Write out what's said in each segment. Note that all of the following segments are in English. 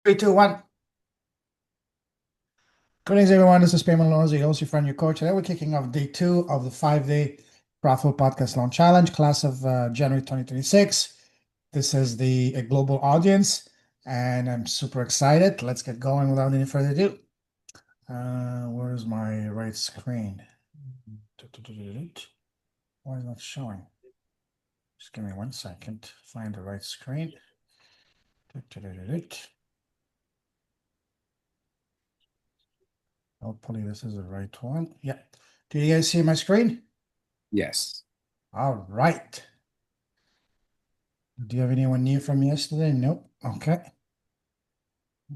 Three, two, one. Greetings, everyone. This is Payman Lorenzo, your host, your friend, your coach. Today, we're kicking off day 2 of the 5-day Profitable Podcast Launch Challenge, class of January 2026. This is the global audience, and I'm super excited. Let's get going without any further ado. Where's my right screen? Why is it not showing? Just give me 1 second. Find the right screen. Hopefully, this is the right one. Yeah. Do you guys see my screen? Yes. All right. Do you have anyone new from yesterday? Nope. Okay.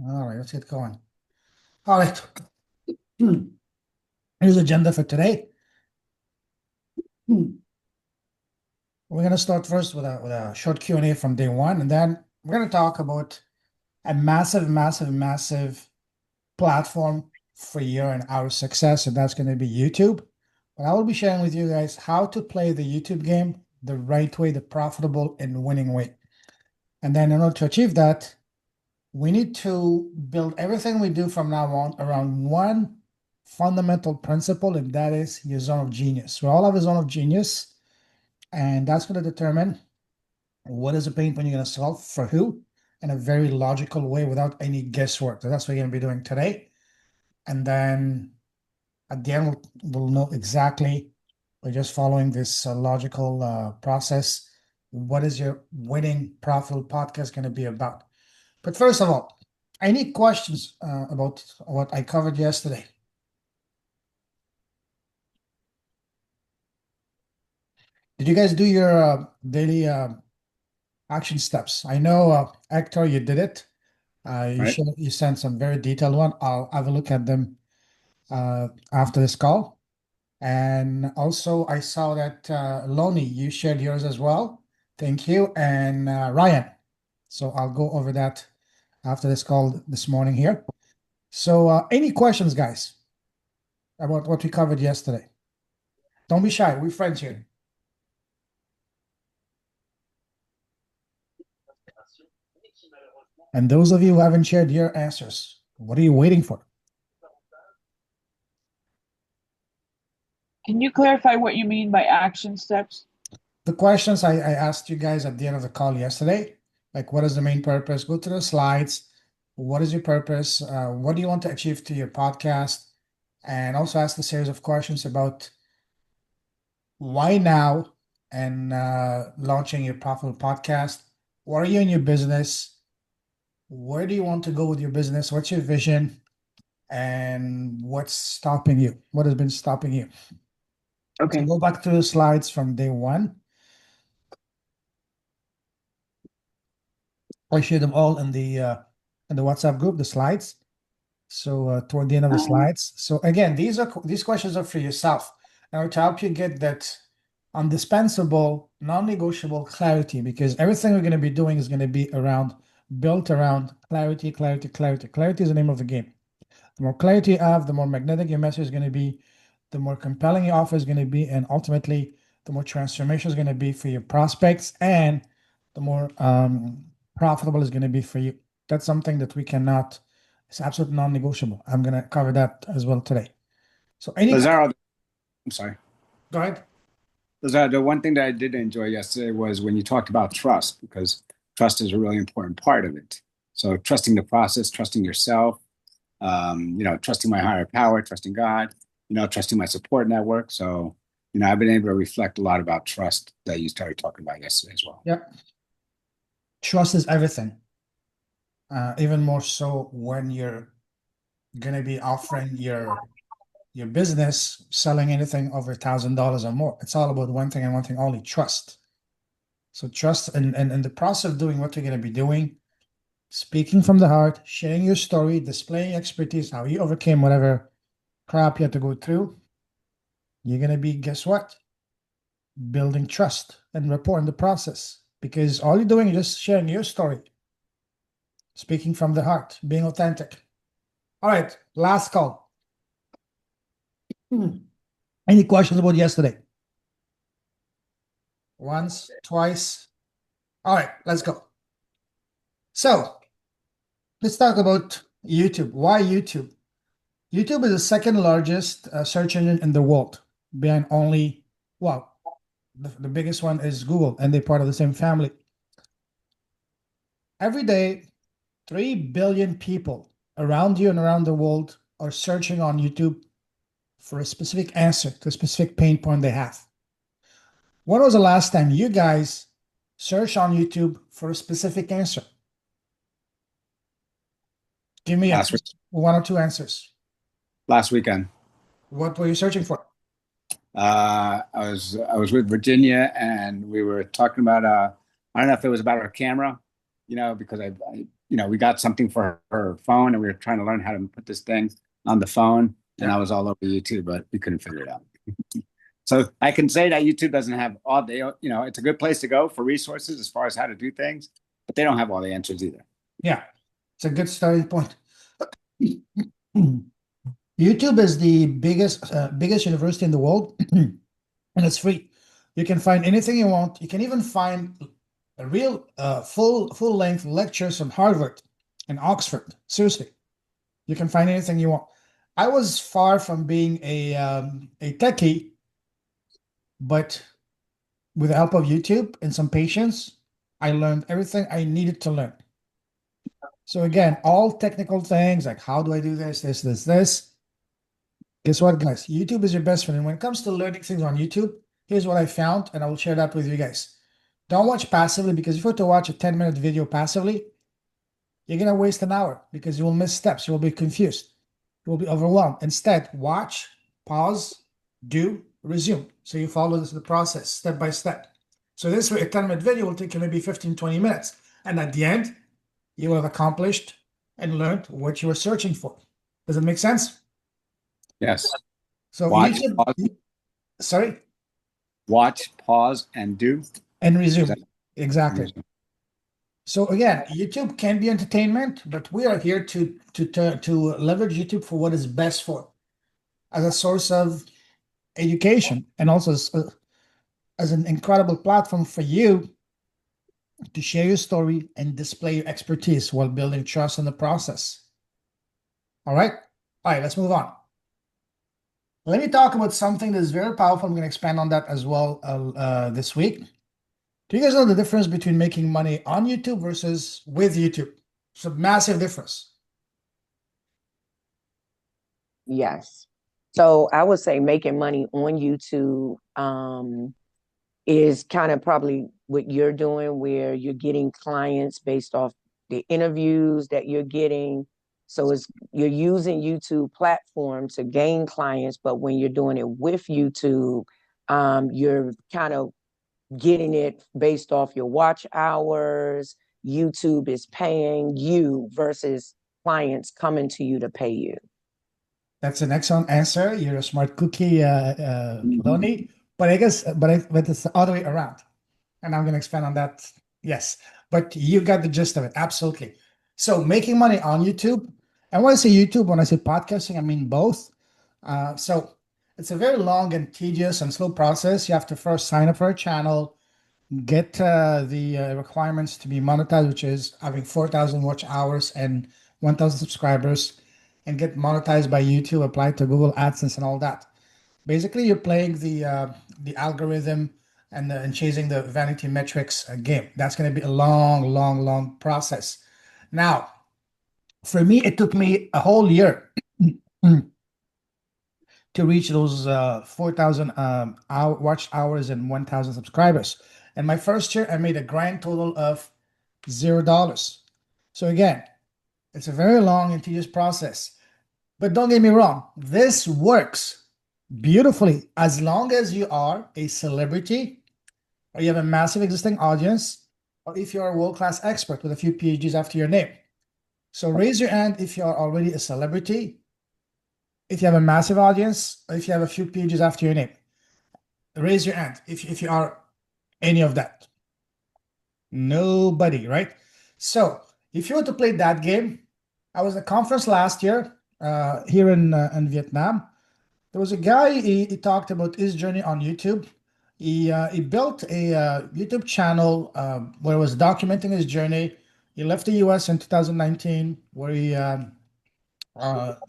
All right, let's get going. All right. Here's the agenda for today. We're gonna start first with a short Q&A from day one, and then we're gonna talk about a massive platform for your and our success, and that's gonna be YouTube. But I will be sharing with you guys how to play the YouTube game the right way, the profitable and winning way. And then in order to achieve that, we need to build everything we do from now on around one fundamental principle, and that is your zone of genius. We all have a zone of genius, and that's going to determine what is the pain point you're going to solve for who in a very logical way without any guesswork. So that's what we're going to be doing today. And then at the end, we'll know exactly, by just following this logical process, what is your winning profitable podcast going to be about. But first of all, any questions about what I covered yesterday? Did you guys do your daily action steps? I know, Hector, you did it. Right. You sent some very detailed one. I'll have a look at them after this call. And also, I saw that Lonnie, you shared yours as well. Thank you. And Ryan. So I'll go over that after this call this morning here. So, any questions, guys, about what we covered yesterday? Don't be shy. We're friends here. And those of you who haven't shared your answers, what are you waiting for? Can you clarify what you mean by action steps? The questions I asked you guys at the end of the call yesterday, like what is the main purpose? Go to the slides. What is your purpose? What do you want to achieve to your podcast? And also ask a series of questions about why now and launching your profitable podcast. What are you in your business? Where do you want to go with your business? What's your vision? And what's stopping you? What has been stopping you? So Okay. go back to the slides from day one. I shared them all in the WhatsApp group, the slides. So toward the end of the slides. So again, these questions are for yourself. Now to help you get that indispensable, non-negotiable clarity, because everything we're going to be doing is going to be built around clarity, clarity, clarity. Clarity is the name of the game. The more clarity you have, the more magnetic your message is going to be, the more compelling your offer is going to be, and ultimately, the more transformation is going to be for your prospects, and the more profitable is going to be for you. That's something that we cannot, it's absolutely non-negotiable. I'm going to cover that as well today. So Lazaro, I'm sorry. go ahead. Lazaro, the one thing that I did enjoy yesterday was when you talked about trust, because trust is a really important part of it. So trusting the process, trusting yourself, trusting my higher power, trusting God, trusting my support network. So, I've been able to reflect a lot about trust that you started talking about yesterday as well. Yeah. Trust is everything. Even more so when you're going to be offering your business, selling anything over $1,000 or more. It's all about one thing and one thing only: trust. So trust and the process of doing what you're going to be doing, speaking from the heart, sharing your story, displaying expertise, how you overcame whatever crap you had to go through. You're going to be, guess what? Building trust and rapport in the process, because all you're doing is just sharing your story, speaking from the heart, being authentic. All right, last call. Any questions about yesterday? Once, twice. All right, let's go. So let's talk about YouTube. Why YouTube? YouTube is the second largest search engine in the world, behind only, well, the biggest one is Google, and they're part of the same family. Every day, 3 billion people around you and around the world are searching on YouTube for a specific answer to a specific pain point they have. When was the last time you guys searched on YouTube for a specific answer? Give me Last week. one or two answers. Last weekend. What were you searching for? I was with Virginia, and we were talking about I don't know if it was about her camera, because I we got something for her phone, and we were trying to learn how to put this thing on the phone, and I was all over YouTube, but we couldn't figure it out. So I can say that YouTube doesn't have all the, it's a good place to go for resources as far as how to do things, but they don't have all the answers either. Yeah, it's a good starting point. YouTube is the biggest university in the world, and it's free. You can find anything you want. You can even find a real full length lectures from Harvard and Oxford. Seriously, you can find anything you want. I was far from being a techie, but with the help of YouTube and some patience, I learned everything I needed to learn. So again, all technical things like how do I do this. Guess what, guys? YouTube is your best friend. And when it comes to learning things on YouTube, here's what I found, and I will share that with you guys. Don't watch passively, because if you were to watch a 10-minute video passively, you're going to waste an hour because you will miss steps. You will be confused. You will be overwhelmed. Instead, watch, pause, do, resume. So you follow the process step by step. So this way, a 10-minute video will take you maybe 15, 20 minutes. And at the end, you will have accomplished and learned what you were searching for. Does it make sense? Yes. So Watch, YouTube, pause. sorry? Watch, pause, and do. And resume. Exactly. So again, YouTube can be entertainment, but we are here to leverage YouTube for what it's best for, as a source of education, and also as an incredible platform for you to share your story and display your expertise while building trust in the process. All right, let's move on. Let me talk about something that is very powerful. I'm going to expand on that as well this week. Do you guys know the difference between making money on YouTube versus with YouTube? It's a massive difference. Yes. So I would say making money on YouTube is kind of probably what you're doing, where you're getting clients based off the interviews that you're getting. So you're using YouTube platform to gain clients, but when you're doing it with YouTube, you're kind of getting it based off your watch hours. YouTube is paying you versus clients coming to you to pay you. That's an excellent answer. You're a smart cookie, Lonnie. But I guess, but it's the other way around. And I'm going to expand on that. Yes, but you got the gist of it. Absolutely. So making money on YouTube, and when I say YouTube, when I say podcasting, I mean both. So it's a very long and tedious and slow process. You have to first sign up for a channel, get the requirements to be monetized, which is having 4,000 watch hours and 1,000 subscribers, and get monetized by YouTube, applied to Google AdSense and all that. Basically, you're playing the algorithm and chasing the vanity metrics game. That's going to be a long process. Now, for me, it took me a whole year to reach those 4,000 watch hours and 1,000 subscribers. And my first year, I made a grand total of $0. So again, it's a very long and tedious process. But don't get me wrong, this works beautifully as long as you are a celebrity, or you have a massive existing audience, or if you're a world-class expert with a few PhDs after your name. So raise your hand if you are already a celebrity, if you have a massive audience, or if you have a few PhDs after your name. Raise your hand if you are any of that. Nobody, right? So if you want to play that game, I was at a conference last year here in Vietnam. There was a guy, he talked about his journey on YouTube. He built a YouTube channel where he was documenting his journey He left the US in 2019, where he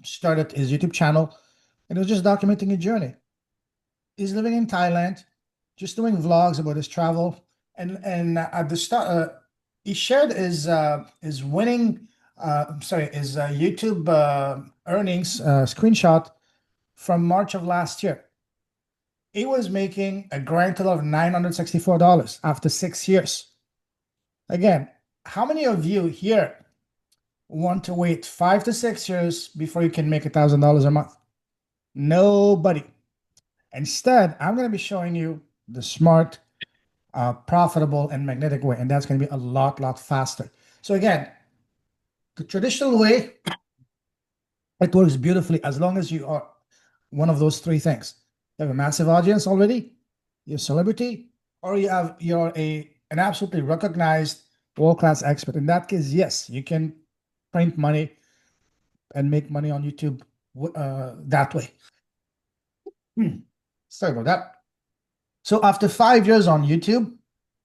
started his YouTube channel, and he was just documenting his journey. He's living in Thailand, just doing vlogs about his travel, and at the start, he shared his winning, his YouTube earnings screenshot from March of last year. He was making a grand total of $964 after 6 years. Again, how many of you here want to wait 5 to 6 years before you can make $1,000 a month? Nobody. Instead, I'm going to be showing you the smart, profitable, and magnetic way, and that's going to be a lot faster. So again, the traditional way, it works beautifully as long as you are one of those three things. You have a massive audience already, you're a celebrity, or you're an absolutely recognized world-class expert. In that case, yes, you can print money and make money on YouTube that way. Sorry about that. So after 5 years on YouTube,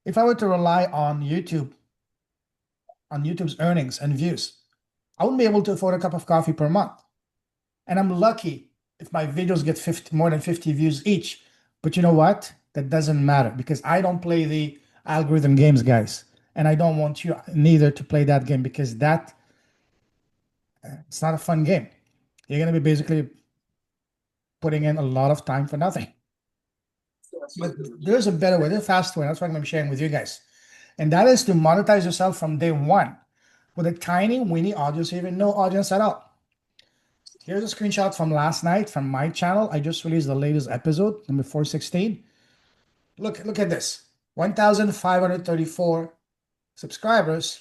if I were to rely on YouTube's earnings and views, I wouldn't be able to afford a cup of coffee per month. And I'm lucky if my videos get more than 50 views each. But you know what? That doesn't matter because I don't play the algorithm games, guys. And I don't want you neither to play that game because it's not a fun game. You're going to be basically putting in a lot of time for nothing. But there's a better way, there's a fast way. That's what I'm going to be sharing with you guys. And that is to monetize yourself from day one with a tiny, weeny audience, even no audience at all. Here's a screenshot from last night from my channel. I just released the latest episode, number 416. Look at this. 1,534 subscribers,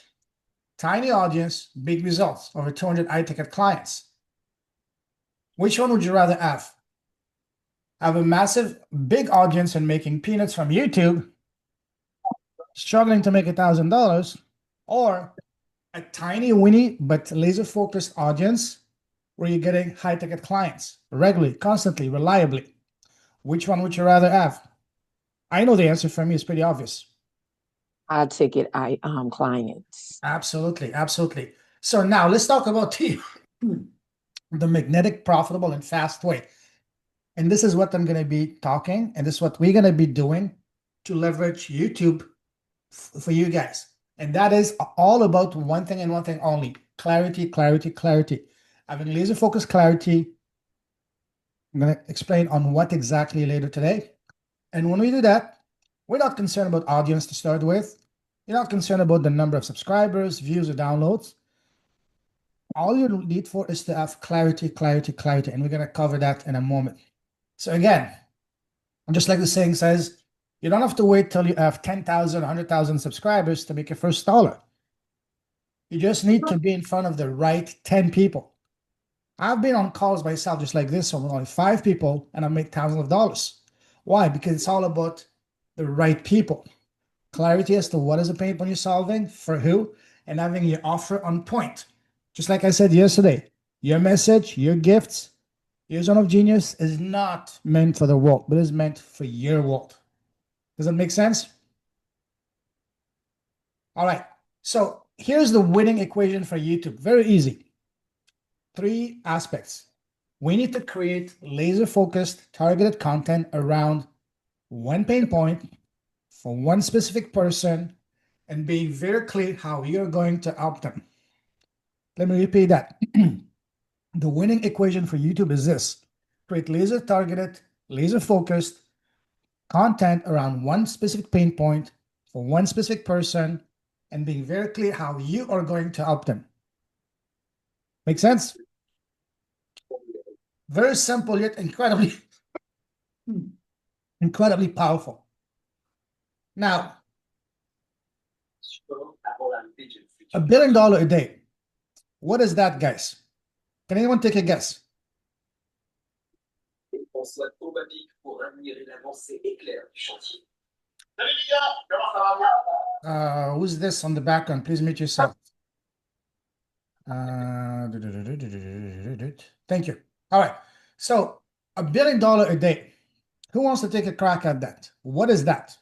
tiny audience, big results, over 200 high-ticket clients. Which one would you rather have? Have a massive, big audience and making peanuts from YouTube, struggling to make $1,000, or a tiny, weeny, but laser-focused audience where you're getting high-ticket clients regularly, constantly, reliably? Which one would you rather have? I know the answer for me is pretty obvious. High-ticket clients. Absolutely. So now let's talk about the magnetic, profitable, and fast way. And this is what I'm going to be talking, and this is what we're going to be doing to leverage YouTube for you guys. And that is all about one thing and one thing only: clarity. Having laser focused clarity. I'm going to explain on what exactly later today. And when we do that, we're not concerned about audience to start with. You're not concerned about the number of subscribers, views, or downloads. All you need for is to have clarity. And we're going to cover that in a moment. So again, just like the saying says, you don't have to wait till you have 10,000, 100,000 subscribers to make your first dollar. You just need to be in front of the right 10 people. I've been on calls myself just like this with only 5 people, and I make thousands of dollars. Why? Because it's all about the right people. Clarity as to what is the pain point you're solving, for who, and having your offer on point. Just like I said yesterday, your message, your gifts, your zone of genius is not meant for the world, but is meant for your world. Does that make sense? All right. So here's the winning equation for YouTube. Very easy. 3 aspects. We need to create laser-focused, targeted content around one pain point for one specific person and being very clear how you're going to help them. Let me repeat that. The winning equation for YouTube is this: create laser-targeted, laser-focused content around one specific pain point for one specific person and being very clear how you are going to help them. Make sense? Very simple, yet incredibly powerful. Now, $1 billion a day. What is that, guys? Can anyone take a guess? Who's this on the background? Please mute yourself. Thank you. All right. So $1 billion a day. Who wants to take a crack at that? What is that?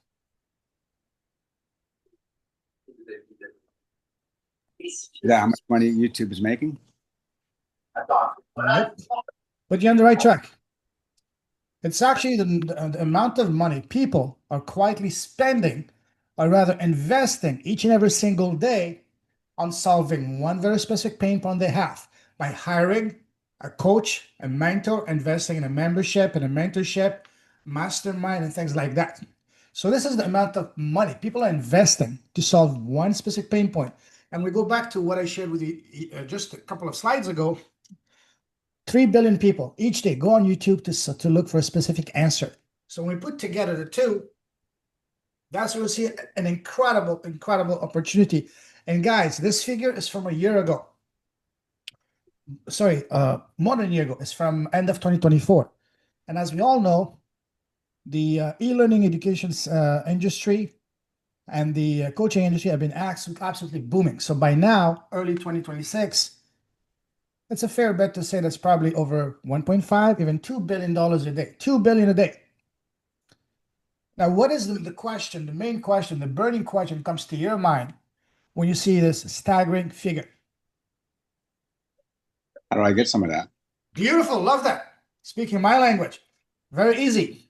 Is that how much money YouTube is making? Nope. But you're on the right track. It's actually the amount of money people are quietly spending, or rather investing each and every single day on solving one very specific pain point they have by hiring a coach, a mentor, investing in a membership and a mentorship, mastermind, and things like that. So this is the amount of money people are investing to solve one specific pain point. And we go back to what I shared with you just a couple of slides ago. 3 billion people each day go on YouTube to look for a specific answer. So when we put together the two, that's where we see an incredible, incredible opportunity. And guys, this figure is from a year ago. Sorry, more than a year ago. It's from end of 2024. And as we all know, the e-learning education industry and the coaching industry have been absolutely booming. So by now, early 2026, it's a fair bet to say that's probably over 1.5, even $2 billion a day. 2 billion a day. Now, what is the question, the main question, the burning question comes to your mind when you see this staggering figure? How do I get some of that? Beautiful, love that. Speaking my language, very easy.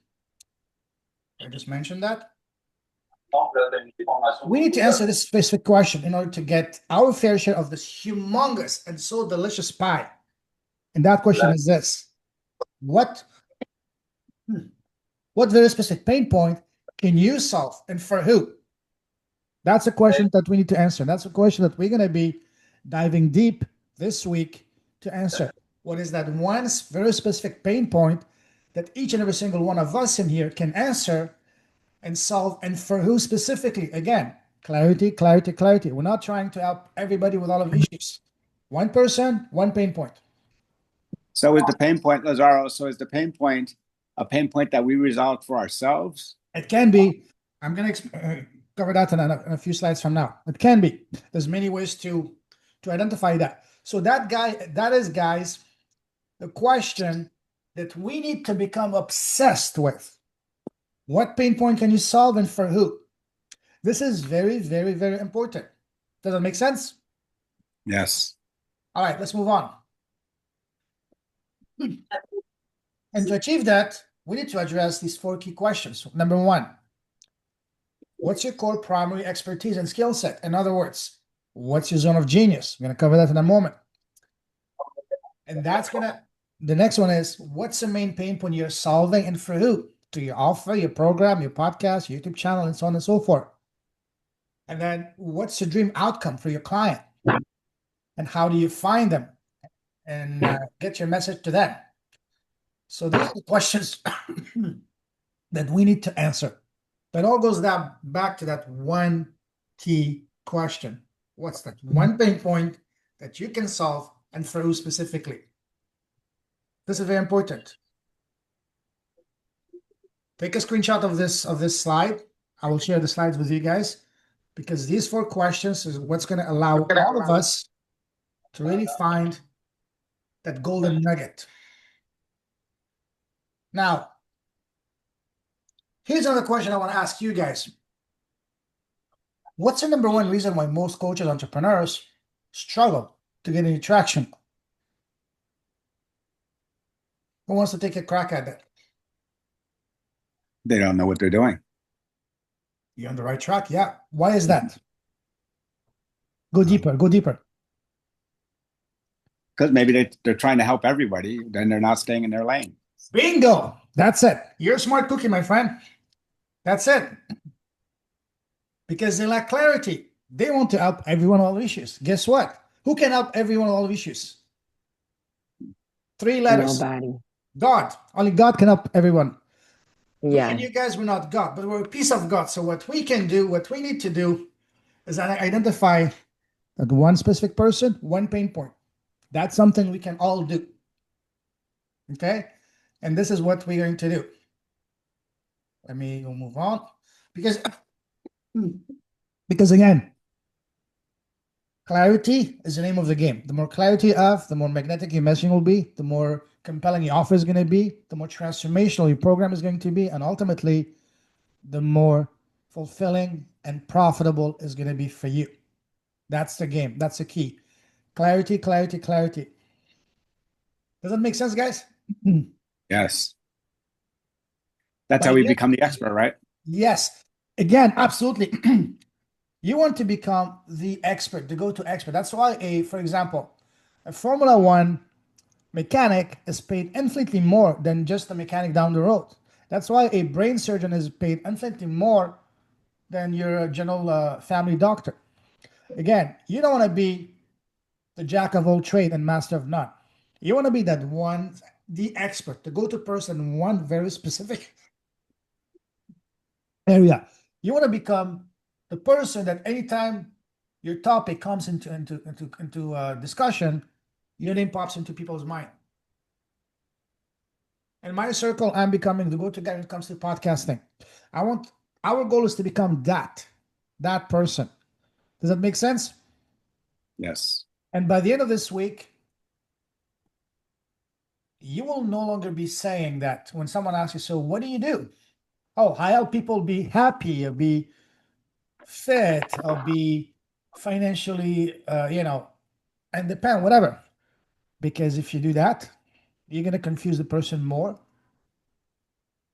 I just mentioned that. We need to answer this specific question in order to get our fair share of this humongous and so delicious pie. And that question is this: what very specific pain point can you solve, and for who? That's a question that we need to answer. That's a question that we're going to be diving deep this week to answer. What is that one very specific pain point that each and every single one of us in here can answer and solve, and for who specifically? Again, clarity, clarity, clarity. We're not trying to help everybody with all of the issues. One person, one pain point. So is the pain point, Lazaro, so is the pain point a pain point that we resolve for ourselves? It can be. I'm going to cover that in a few slides from now. It can be. There's many ways to identify that. So that is, guys, the question that we need to become obsessed with. What pain point can you solve, and for who? This is very, very, very important. Does that make sense? Yes. All right, let's move on. And to achieve that, we need to address these 4 key questions. Number 1, what's your core primary expertise and skill set? In other words, what's your zone of genius? We're going to cover that in a moment. And the next one is, what's the main pain point you're solving, and for who? To your offer, your program, your podcast, your YouTube channel, and so on and so forth. And then what's your dream outcome for your client? And how do you find them and get your message to them? So these are the questions that we need to answer. That all goes back to that one key question. What's that one pain point that you can solve, and for who specifically? This is very important. Take a screenshot of this slide. I will share the slides with you guys, because these 4 questions is what's going to allow all of us to really find that golden nugget. Now, here's another question I want to ask you guys. What's the number one reason why most coaches, entrepreneurs struggle to get any traction? Who wants to take a crack at that? They don't know what they're doing. You're on the right track. Yeah. Why is that? Go deeper. Go deeper. Because maybe they're trying to help everybody, then they're not staying in their lane. Bingo. That's it. You're a smart cookie, my friend. That's it. Because they lack clarity. They want to help everyone all the issues. Guess what? Who can help everyone all the issues? 3 letters. Nobody. God. Only God can help everyone. Yeah. And you guys, we're not God, but we're a piece of God. So what we can do, what we need to do, is identify that one specific person, one pain point. That's something we can all do. Okay? And this is what we're going to do. Let me move on. Because again, clarity is the name of the game. The more clarity you have, the more magnetic your messaging will be, the more compelling your offer is going to be, the more transformational your program is going to be, and ultimately, the more fulfilling and profitable is going to be for you. That's the game. That's the key. Clarity, clarity, clarity. Does that make sense, guys? Yes. That's But how we again, become the expert, right? yes. Again, absolutely. You want to become the expert, the go-to expert. That's why, for example, a Formula One mechanic is paid infinitely more than just a mechanic down the road. That's why a brain surgeon is paid infinitely more than your general family doctor. Again, you don't want to be the jack of all trade and master of none. You want to be that one, the expert, the go-to person in one very specific area. You want to become the person that anytime your topic comes into discussion, your name pops into people's mind. In my circle, I'm becoming the go-to guy when it comes to podcasting. Our goal is to become that person. Does that make sense? Yes. And by the end of this week, you will no longer be saying that when someone asks you, so what do you do? Oh, I help people be happy or be fit or be financially, independent, whatever. Because if you do that, you're going to confuse the person more.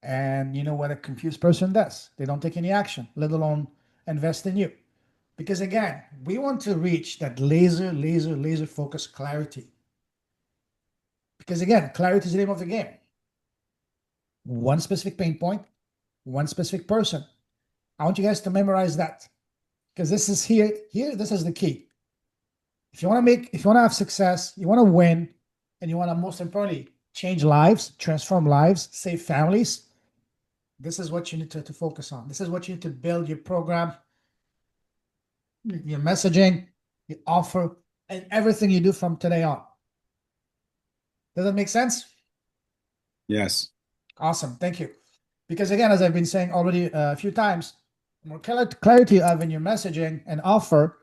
And you know what a confused person does? They don't take any action, let alone invest in you. Because again, we want to reach that laser focused clarity. Because again, clarity is the name of the game. One specific pain point, one specific person. I want you guys to memorize that. Because this is this is the key. If you want to have success, you want to win, and you want to most importantly change lives, transform lives, save families, this is what you need to focus on. This is what you need to build your program, your messaging, your offer, and everything you do from today on. Does that make sense? Yes. Awesome. Thank you. Because again, as I've been saying already a few times, the more clarity you have in your messaging and offer,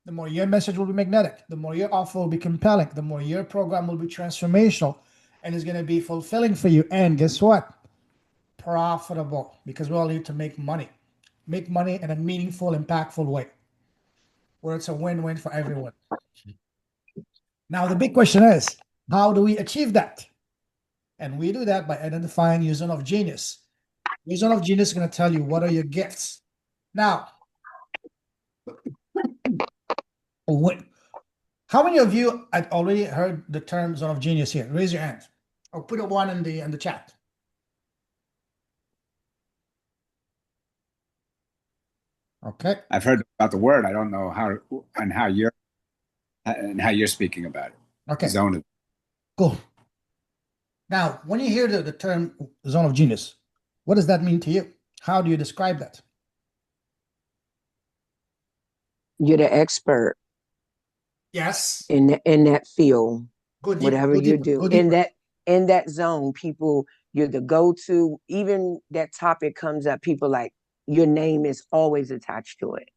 the more your message will be magnetic, the more your offer will be compelling, the more your program will be transformational and is going to be fulfilling for you. And guess what? Profitable, because we all need to make money in a meaningful, impactful way where it's a win-win for everyone. Now, the big question is, how do we achieve that? And we do that by identifying your zone of genius. Your zone of genius is going to tell you what are your gifts. Now, how many of you had already heard the term zone of genius here? Raise your hand. Or put a one in the chat. Okay. I've heard about the word. I don't know how you're speaking about it. Okay. Zone of. Cool. Now, when you hear the term zone of genius, what does that mean to you? How do you describe that? You're the expert Yes. in that field. Go deeper. Whatever Go you deeper. do Go deeper. in that zone, people, you're the go-to. Even that topic comes up, people like your name is always attached to it.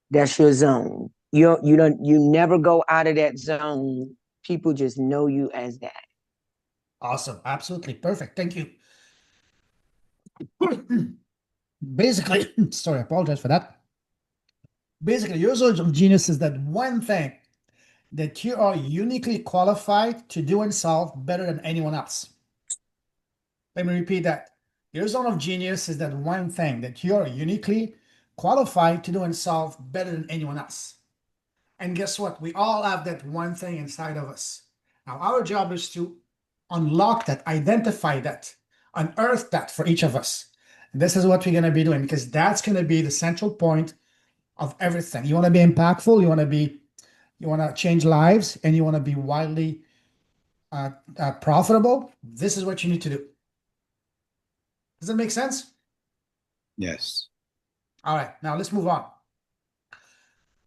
That's your zone. You never go out of that zone. People just know you as that. Awesome. Absolutely perfect. Thank you. Basically, sorry, I apologize for that. Basically, your zone of genius is that one thing that you are uniquely qualified to do and solve better than anyone else. Let me repeat that. Your zone of genius is that one thing that you are uniquely qualified to do and solve better than anyone else. And guess what? We all have that one thing inside of us. Now, our job is to unlock that, identify that, unearth that for each of us. And this is what we're going to be doing because that's going to be the central point of everything. You want to be impactful, you want to change lives, and you want to be wildly profitable. This is what you need to do. Does that make sense? Yes. All right, now let's move on.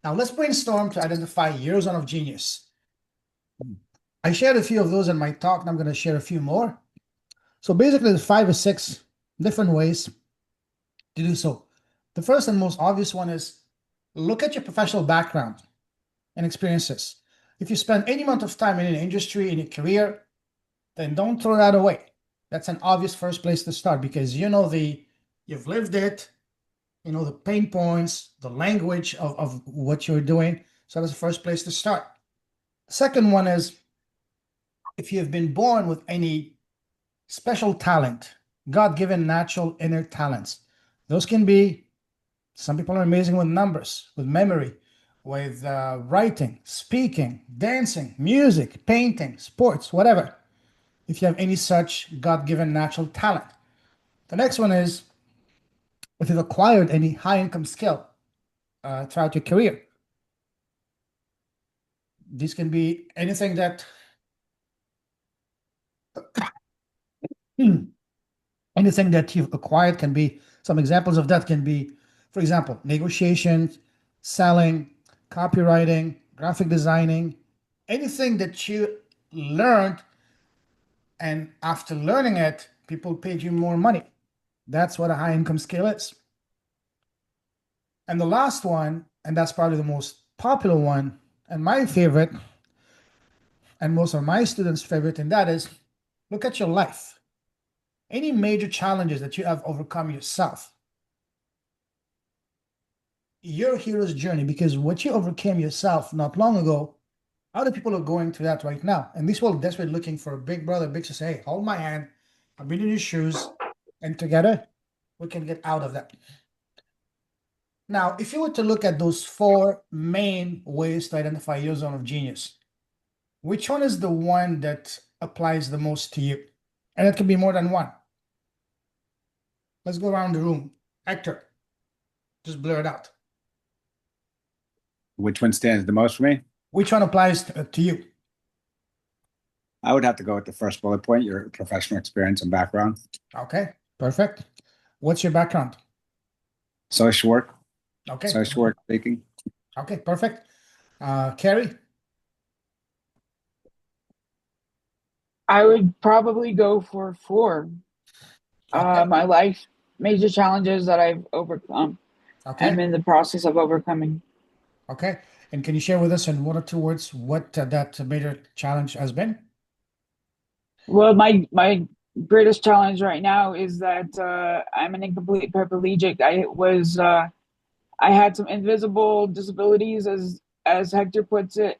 Now let's brainstorm to identify your zone of genius. I shared a few of those in my talk, and I'm going to share a few more. So basically, there's 5 or 6 different ways to do so. The first and most obvious one is look at your professional background and experiences. If you spend any amount of time in an industry, in your career, then don't throw that away. That's an obvious first place to start because you've lived it, you know the pain points, the language of what you're doing. So that's the first place to start. Second one is if you have been born with any special talent, God-given natural inner talents. Those can be, some people are amazing with numbers, with memory, with writing, speaking, dancing, music, painting, sports, whatever. If you have any such God-given natural talent. The next one is if you've acquired any high-income skill throughout your career. This can be anything that anything that you've acquired. Can be, some examples of that can be, for example, negotiations, selling, copywriting, graphic designing, anything that you learned, and after learning it, people paid you more money. That's what a high income skill is. And the last one, and that's probably the most popular one, and my favorite, and most of my students' favorite, and that is look at your life. Any major challenges that you have overcome yourself, your hero's journey, because what you overcame yourself not long ago, other people are going through that right now. And this world desperately looking for a big brother, big sister. Hey, hold my hand. I've been in your shoes, and together we can get out of that. Now, if you were to look at those four main ways to identify your zone of genius, which one is the one that applies the most to you? And it can be more than one. Let's go around the room. Hector, just blur it out. Which one stands the most for me? Which one applies to you? I would have to go with the first bullet point, your professional experience and background. Okay, perfect. What's your background? Social work. Okay. Social work, speaking. Okay, perfect. Carrie? I would probably go for 4. Okay. My life major challenges that I've overcome. Okay. I'm in the process of overcoming. Okay. And can you share with us in 1 or 2 words what that major challenge has been? Well, my greatest challenge right now is that I'm an incomplete paraplegic. I had some invisible disabilities, as Hector puts it.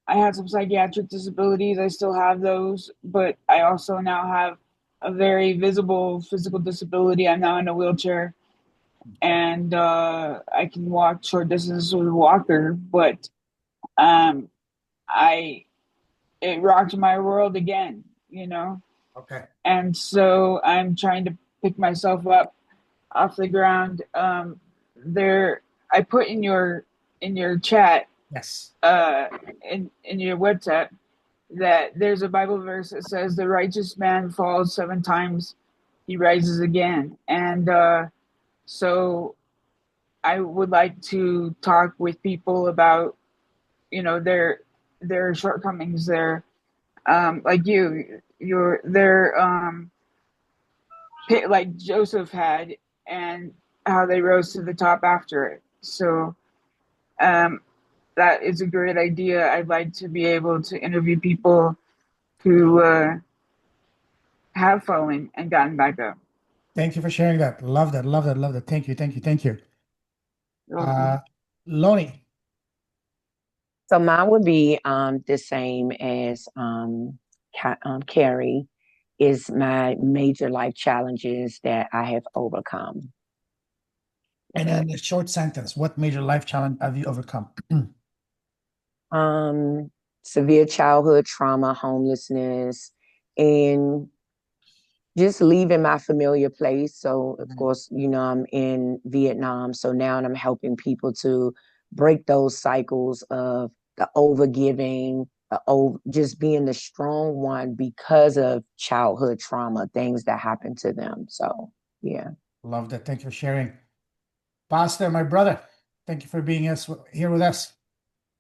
I had some psychiatric disabilities. I still have those, but I also now have a very visible physical disability. I'm now in a wheelchair, and I can walk short distances with a walker. But it rocked my world again, you know. Okay. And so I'm trying to pick myself up off the ground. I put in your chat, Yes. in your WhatsApp, that there's a Bible verse that says the righteous man falls 7 times, he rises again. And so I would like to talk with people about, you know, their shortcomings, their like like Joseph had, and how they rose to the top after it. So that is a great idea. I'd like to be able to interview people who have fallen and gotten back up. Thank you for sharing that. Love that. Love that. Love that. Thank you. Thank you. Thank you. Lonnie. So mine would be the same as Carrie, is my major life challenges that I have overcome. And then a short sentence. What major life challenge have you overcome? Severe childhood trauma, homelessness, and just leaving my familiar place. So, of course, you know, I'm in Vietnam. So now I'm helping people to break those cycles of the overgiving, just being the strong one because of childhood trauma, things that happened to them. So, yeah. Love that. Thank you for sharing. Pastor, my brother, thank you for being here with us.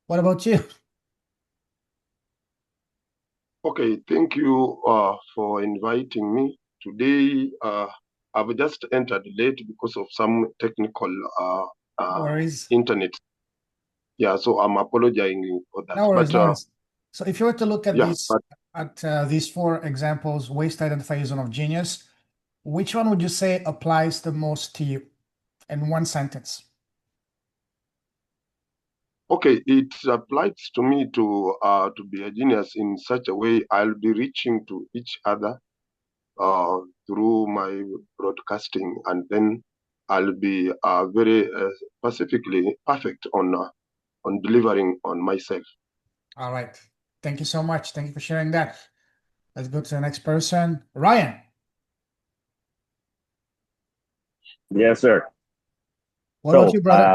What about you? Okay, thank you for inviting me. Today, I've just entered late because of some technical No worries. internet. Yeah, so I'm apologizing for that. No worries, But no worries. So if you were to look at yeah, these 4 examples, ways to identify your zone of genius, which one would you say applies the most to you in 1 sentence? Okay, it applies to me to be a genius in such a way I'll be reaching to each other through my broadcasting, and then I'll be very specifically perfect on delivering on myself. All right. Thank you so much. Thank you for sharing that. Let's go to the next person. Ryan, Yes, sir. what about So, you, brother?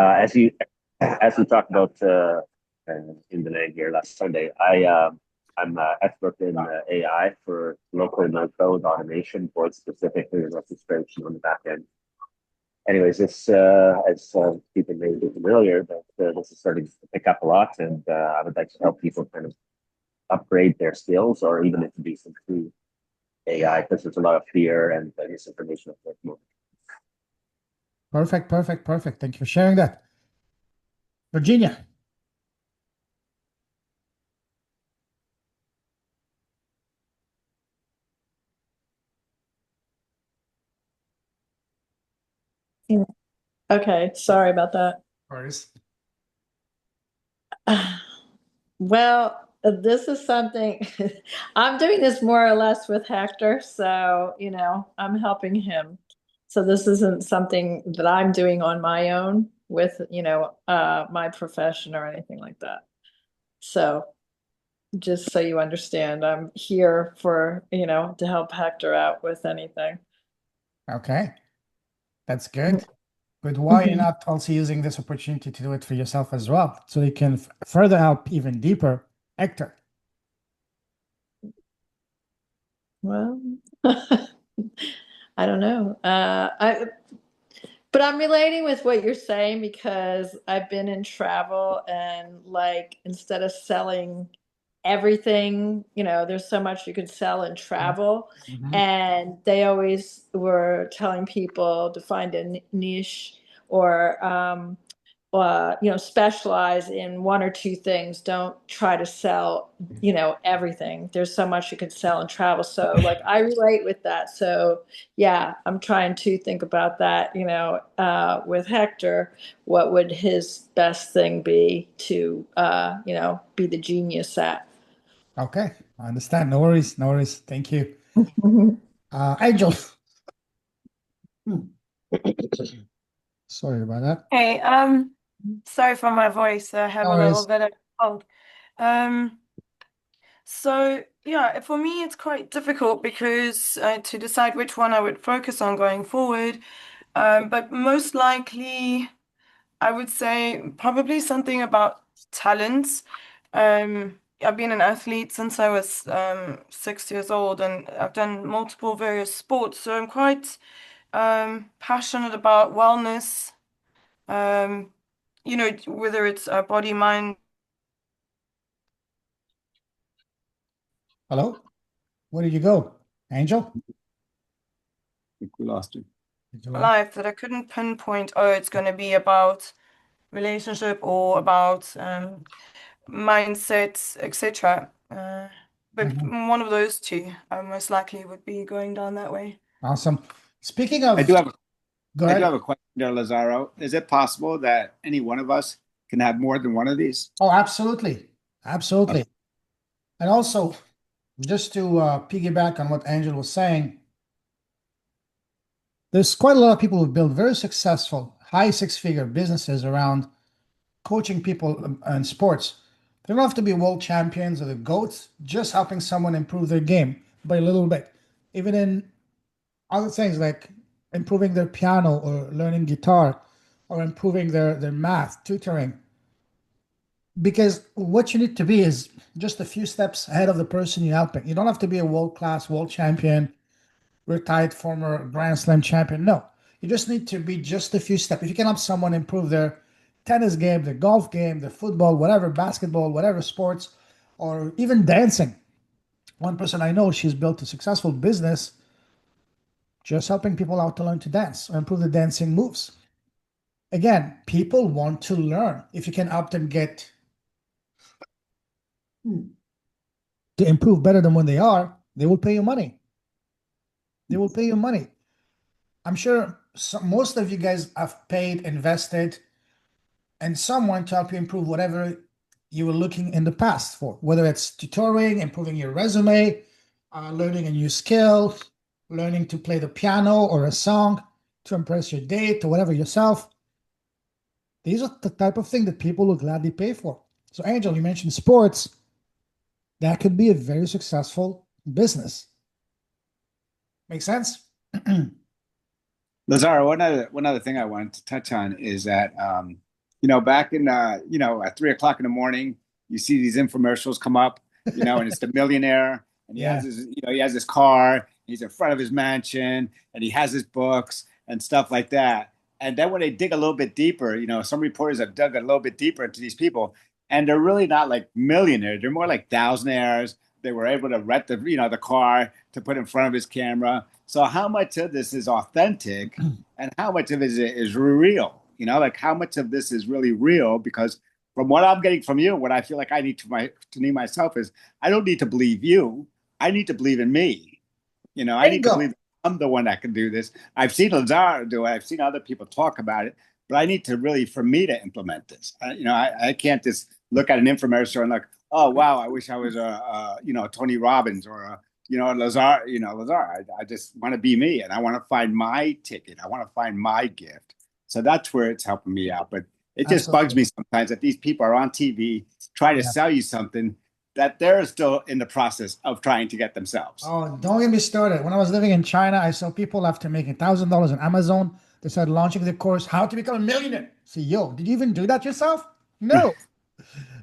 as we talked about in the name here last Sunday, I'm an expert in AI for local no-code automation, board specifically and orchestration on the back end. Anyways, this as people may be familiar, that this is starting to pick up a lot, and I would like to help people kind of upgrade their skills or even introduce them to AI because there's a lot of fear and misinformation at the moment. Perfect, perfect, perfect. Thank you for sharing that. Virginia. Okay, sorry about that. First. Well, this is something I'm doing this more or less with Hector, so I'm helping him. So this isn't something that I'm doing on my own with my profession or anything like that. So just so you understand, I'm here for to help Hector out with anything. Okay. That's good. But why you're not also using this opportunity to do it for yourself as well, so you can further help even deeper Hector? Well, I don't know. But I'm relating with what you're saying because I've been in travel and like instead of selling everything, there's so much you could sell in travel. Mhm. And they always were telling people to find a niche or specialize in one or two things. Don't try to sell, everything. There's so much you can sell and travel. So like I relate with that. So yeah, I'm trying to think about that, with Hector, what would his best thing be to, be the genius at? Okay, I understand. No worries, no worries. Thank you. Angel. Sorry about that. Hey, sorry for my voice. I have No a little worries. bit of cold. So yeah, for me it's quite difficult because to decide which one I would focus on going forward. But most likely I would say probably something about talents. I've been an athlete since I was 6 years old, and I've done multiple various sports, so I'm quite passionate about wellness. Um, whether it's body, mind. Hello? Where did you go? Angel? I think we lost you. Did you laugh? Life that I couldn't pinpoint, oh, it's going to be about relationship or about mindsets, etc. But Mhm. one of those two, most likely would be going down that way. Awesome. Speaking I of, do have go I do ahead. have a question there, Lazaro. Is it possible that any one of us can have more than one of these? Oh, absolutely. Absolutely. And also, just to piggyback on what Angel was saying, there's quite a lot of people who build very successful, high six-figure businesses around coaching people in sports. They don't have to be world champions or the GOATs, just helping someone improve their game by a little bit. Even in other things like improving their piano or learning guitar or improving their math, tutoring. Because what you need to be is just a few steps ahead of the person you're helping. You don't have to be a world-class world champion, retired former Grand Slam champion. No, you just need to be just a few steps. If you can help someone improve their tennis game, their golf game, their football, whatever, basketball, whatever sports, or even dancing. One person I know, she's built a successful business just helping people out to learn to dance or improve the dancing moves. Again, people want to learn. If you can help them get to improve better than when they are, they will pay you money. They will pay you money. I'm sure most of you guys have paid, invested and someone to help you improve whatever you were looking in the past for, whether it's tutoring, improving your resume, learning a new skill, learning to play the piano or a song to impress your date or whatever yourself. These are the type of thing that people will gladly pay for. So, Angel, you mentioned sports. That could be a very successful business. Make sense? Lazaro, one other thing I wanted to touch on is that back in at 3 o'clock in the morning, you see these infomercials come up, and it's the millionaire, and he has his car, he's in front of his mansion, and he has his books and stuff like that. And then when they dig a little bit deeper, some reporters have dug a little bit deeper into these people, and they're really not like millionaires. They're more like thousandaires. They were able to rent the car to put in front of his camera. So how much of this is authentic and how much of it is real? Like how much of this is really real? Because from what I'm getting from you, what I feel like I need to need myself is I don't need to believe you. I need to believe in me. I need to believe I'm the one that can do this. I've seen Lazaro do it. I've seen other people talk about it, but I need to really, for me to implement this. I can't just look at an infomercial and like, oh wow, I wish I was Tony Robbins or Lazaro. I just want to be me, and I want to find my ticket. I want to find my gift. So that's where it's helping me out. But it just bugs me sometimes that these people are on TV trying to sell you something that they're still in the process of trying to get themselves. Oh, don't get me started. When I was living in China, I saw people after making $1,000 on Amazon, they started launching the course, How to Become a Millionaire. See, yo, did you even do that yourself? No.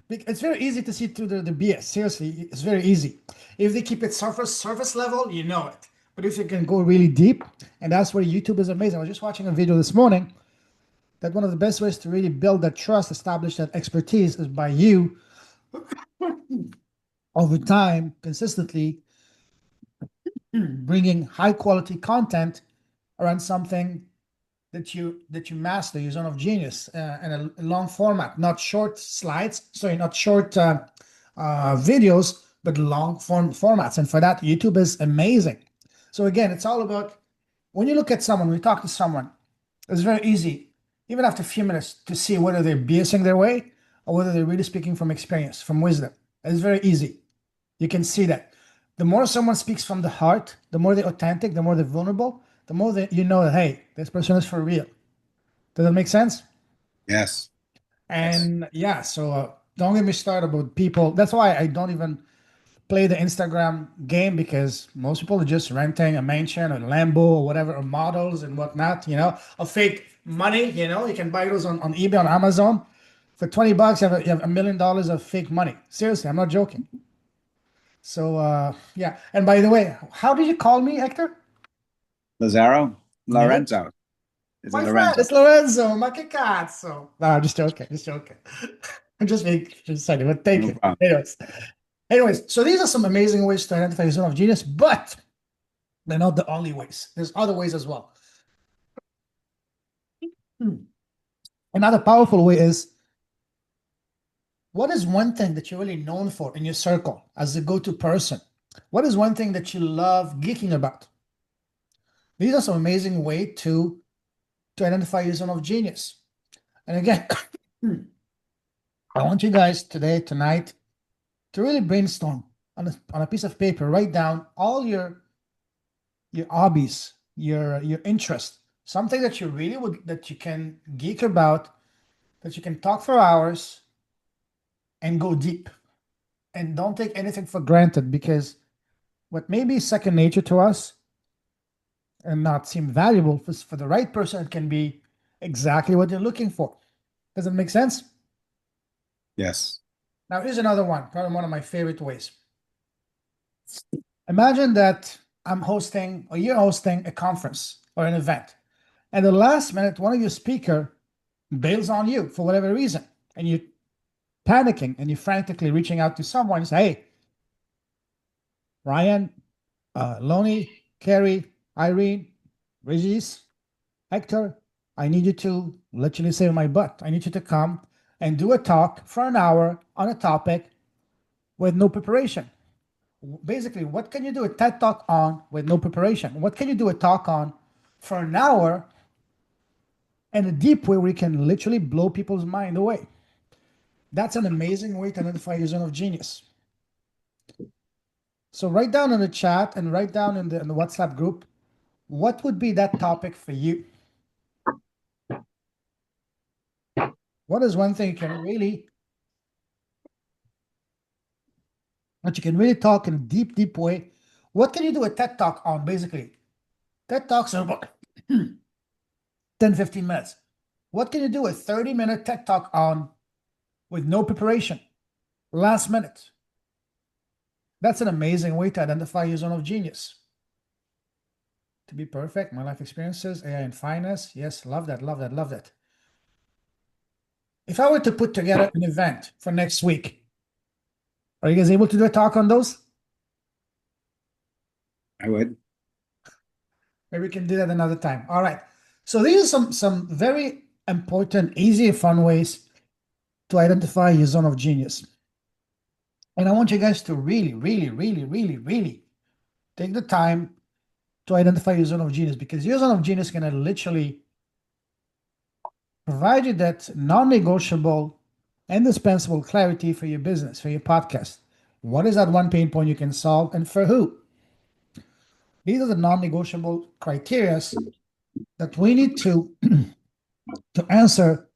It's very easy to see through the BS. Seriously, it's very easy. If they keep it surface level, you know it. But if you can go really deep, and that's where YouTube is amazing. I was just watching a video this morning that one of the best ways to really build that trust, establish that expertise is by you over time, consistently bringing high quality content around something that you master, your zone of genius, in a long format, not short slides, not short videos, but long form formats. And for that, YouTube is amazing. So again, it's all about when you look at someone, when you talk to someone, it's very easy, even after a few minutes, to see whether they're BSing their way or whether they're really speaking from experience, from wisdom. It's very easy. You can see that. The more someone speaks from the heart, the more they're authentic, the more they're vulnerable, the more that you know that, hey, this person is for real. Does that make sense? Yes. And so don't get me started about people. That's why I don't even play the Instagram game, because most people are just renting a mansion or Lambo or whatever, or models and whatnot, or fake money. You can buy those on eBay, on Amazon. For $20, you have $1 million of fake money. Seriously, I'm not joking. So, And by the way, how did you call me, Hector? Lazaro? Lorenzo. Is it Lorenzo? It's Lorenzo. Ma che cazzo? No, I'm just joking. I'm just saying, but thank you. Anyways, so these are some amazing ways to identify your zone of genius, but they're not the only ways. There's other ways as well. Another powerful way is, what is one thing that you're really known for in your circle as a go-to person? What is one thing that you love geeking about? These are some amazing ways to identify your zone of genius. And again, I want you guys tonight, to really brainstorm on a piece of paper. Write down all your hobbies, your interests, something that you really that you can geek about, that you can talk for hours and go deep. And don't take anything for granted, because what may be second nature to us and not seem valuable, for the right person, it can be exactly what they're looking for. Does it make sense? Yes. Now, here's another one, probably one of my favorite ways. Imagine that I'm hosting, or you're hosting, a conference or an event, and at the last minute, one of your speaker bails on you for whatever reason, and you're panicking and you're frantically reaching out to someone and say, hey, Ryan, Lonnie, Carrie, Irene, Regis, Hector, I need you to literally save my butt. I need you to come and do a talk for an hour on a topic with no preparation. Basically, what can you do a TED Talk on with no preparation? What can you do a talk on for an hour and a deep way where you can literally blow people's mind away. That's an amazing way to identify your zone of genius. So write down in the chat and write down in the WhatsApp group, what would be that topic for you? What is one thing you can really talk in a deep, deep way? What can you do a TED Talk on, basically? TED Talks are about 10, 15 minutes. What can you do a 30-minute TED Talk on with no preparation? Last minute. That's an amazing way to identify your zone of genius. To be perfect, my life experiences, AI and finance. Yes, love that, love that, love that. If I were to put together an event for next week, are you guys able to do a talk on those? I would. Maybe we can do that another time. All right. So these are some very important, easy, and fun ways to identify your zone of genius. And I want you guys to really, really, really, really, really take the time to identify your zone of genius, because your zone of genius can literally provide you that non-negotiable, indispensable clarity for your business, for your podcast. What is that one pain point you can solve, and for who? These are the non-negotiable criteria that we need to answer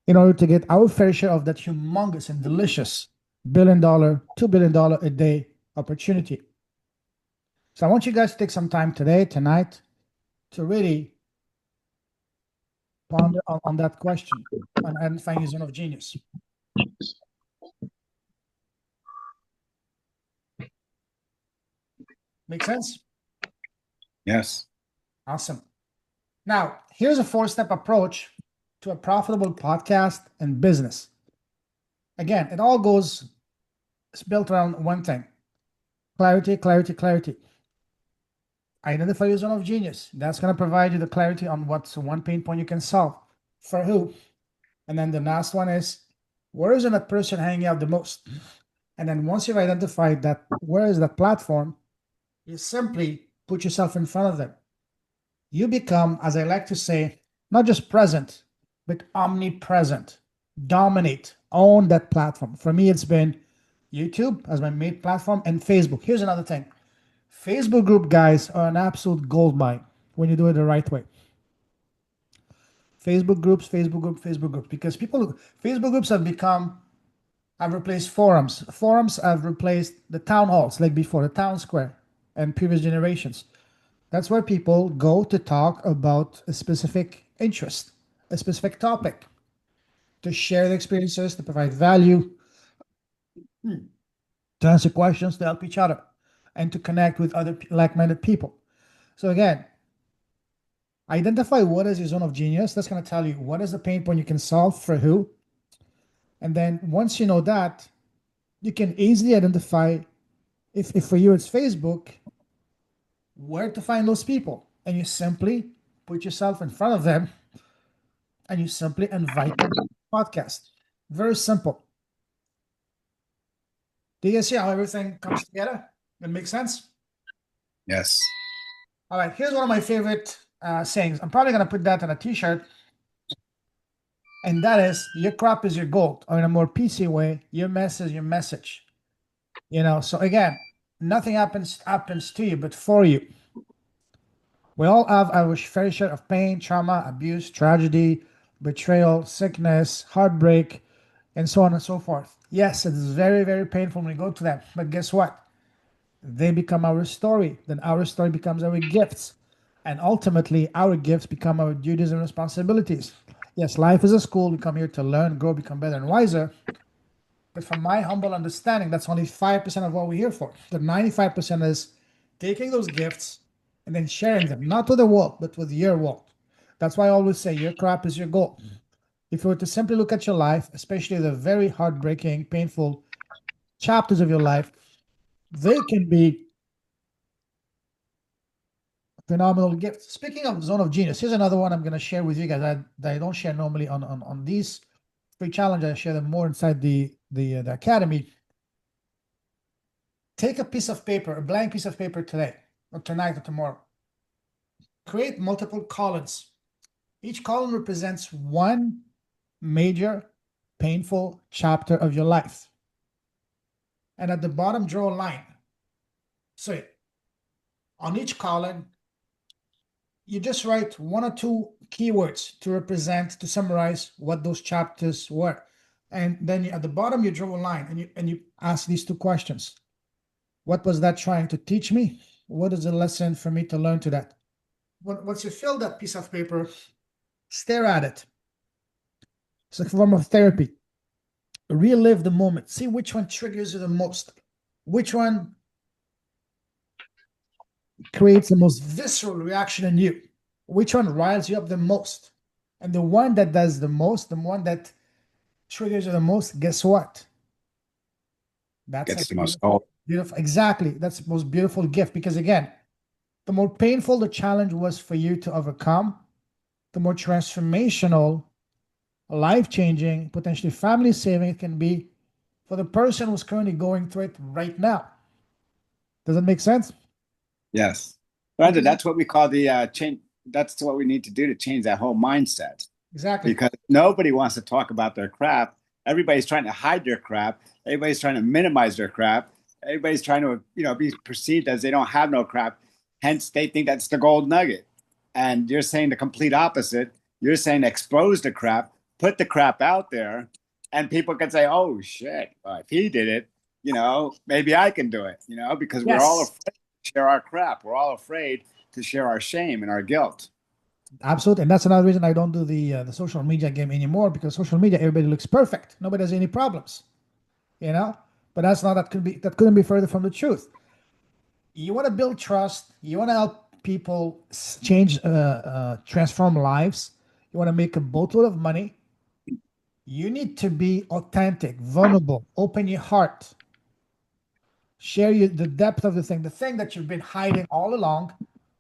in order to get our fair share of that humongous and delicious $1 billion, $2 billion a day opportunity. So I want you guys to take some time today, tonight, to really ponder on that question and identifying your zone of genius. Make sense? Yes. Awesome. Now, here's a 4-step approach to a profitable podcast and business. Again, it's built around one thing: clarity, clarity, clarity. Identify your zone of genius. That's going to provide you the clarity on what's one pain point you can solve. For who? And then the last one is, where is that person hanging out the most? And then once you've identified that, where is that platform, you simply put yourself in front of them. You become, as I like to say, not just present, but omnipresent. Dominate, own that platform. For me, it's been YouTube as my main platform, and Facebook. Here's another thing. Facebook group guys are an absolute goldmine when you do it the right way. Facebook groups, because Facebook groups have replaced forums. Forums have replaced the town halls, like before, the town square and previous generations. That's where people go to talk about a specific interest, a specific topic, to share the experiences, to provide value, to answer questions, to help each other, and to connect with other like-minded people. So again, identify what is your zone of genius. That's going to tell you what is the pain point you can solve for who. And then once you know that, you can easily identify, if for you it's Facebook, where to find those people. And you simply put yourself in front of them and you simply invite them to the podcast. Very simple. Do you see how everything comes together? It makes sense? Yes. All right, here's one of my favorite sayings. I'm probably going to put that on a t-shirt. And that is, your crop is your gold, or in a more PC way, your mess is your message. So again, nothing happens to you, but for you. We all have our fair share of pain, trauma, abuse, tragedy, betrayal, sickness, heartbreak, and so on and so forth. Yes, it is very, very painful when we go to them. But guess what? They become our story. Then our story becomes our gifts. And ultimately, our gifts become our duties and responsibilities. Yes, life is a school. We come here to learn, grow, become better and wiser. But from my humble understanding, that's only 5% of what we're here for. The 95% is taking those gifts and then sharing them, not with the world, but with your world. That's why I always say your crop is your gold. If you were to simply look at your life, especially the very heartbreaking, painful chapters of your life, they can be phenomenal gifts. Speaking of zone of genius, here's another one I'm going to share with you guys that I don't share normally on these free challenges. I share them more inside the academy. Take a piece of paper, a blank piece of paper today, or tonight, or tomorrow. Create multiple columns. Each column represents one major painful chapter of your life. And at the bottom, draw a line. So on each column, you just write one or two keywords to represent, to summarize what those chapters were. And then at the bottom, you draw a line and you ask these two questions. What was that trying to teach me? What is the lesson for me to learn to that? Once you fill that piece of paper, stare at it. It's a form of therapy. Relive the moment. See which one triggers you the most. Which one creates the most visceral reaction in you? Which one riles you up the most? And the one that does the most, the one that triggers you the most, guess what? That's Gets a the most beautiful, exactly. That's the most beautiful gift, because again, the more painful the challenge was for you to overcome, the more transformational, life-changing, potentially family-saving it can be for the person who's currently going through it right now. Does that make sense? Yes. Brother, that's what we call the change. That's what we need to do to change that whole mindset. Exactly. Because nobody wants to talk about their crap. Everybody's trying to hide their crap. Everybody's trying to minimize their crap. Everybody's trying to, be perceived as they don't have no crap. Hence, they think that's the gold nugget. And you're saying the complete opposite. You're saying expose the crap, put the crap out there, and people can say, oh, shit, if he did it, maybe I can do it, because we're all afraid to share our crap. We're all afraid to share our shame and our guilt. Absolutely. And that's another reason I don't do the social media game anymore, because social media, everybody looks perfect. Nobody has any problems, but that couldn't be further from the truth. You want to build trust. You want to help people change, transform lives. You want to make a boatload of money. You need to be authentic, vulnerable, open your heart, share the depth of the thing that you've been hiding all along.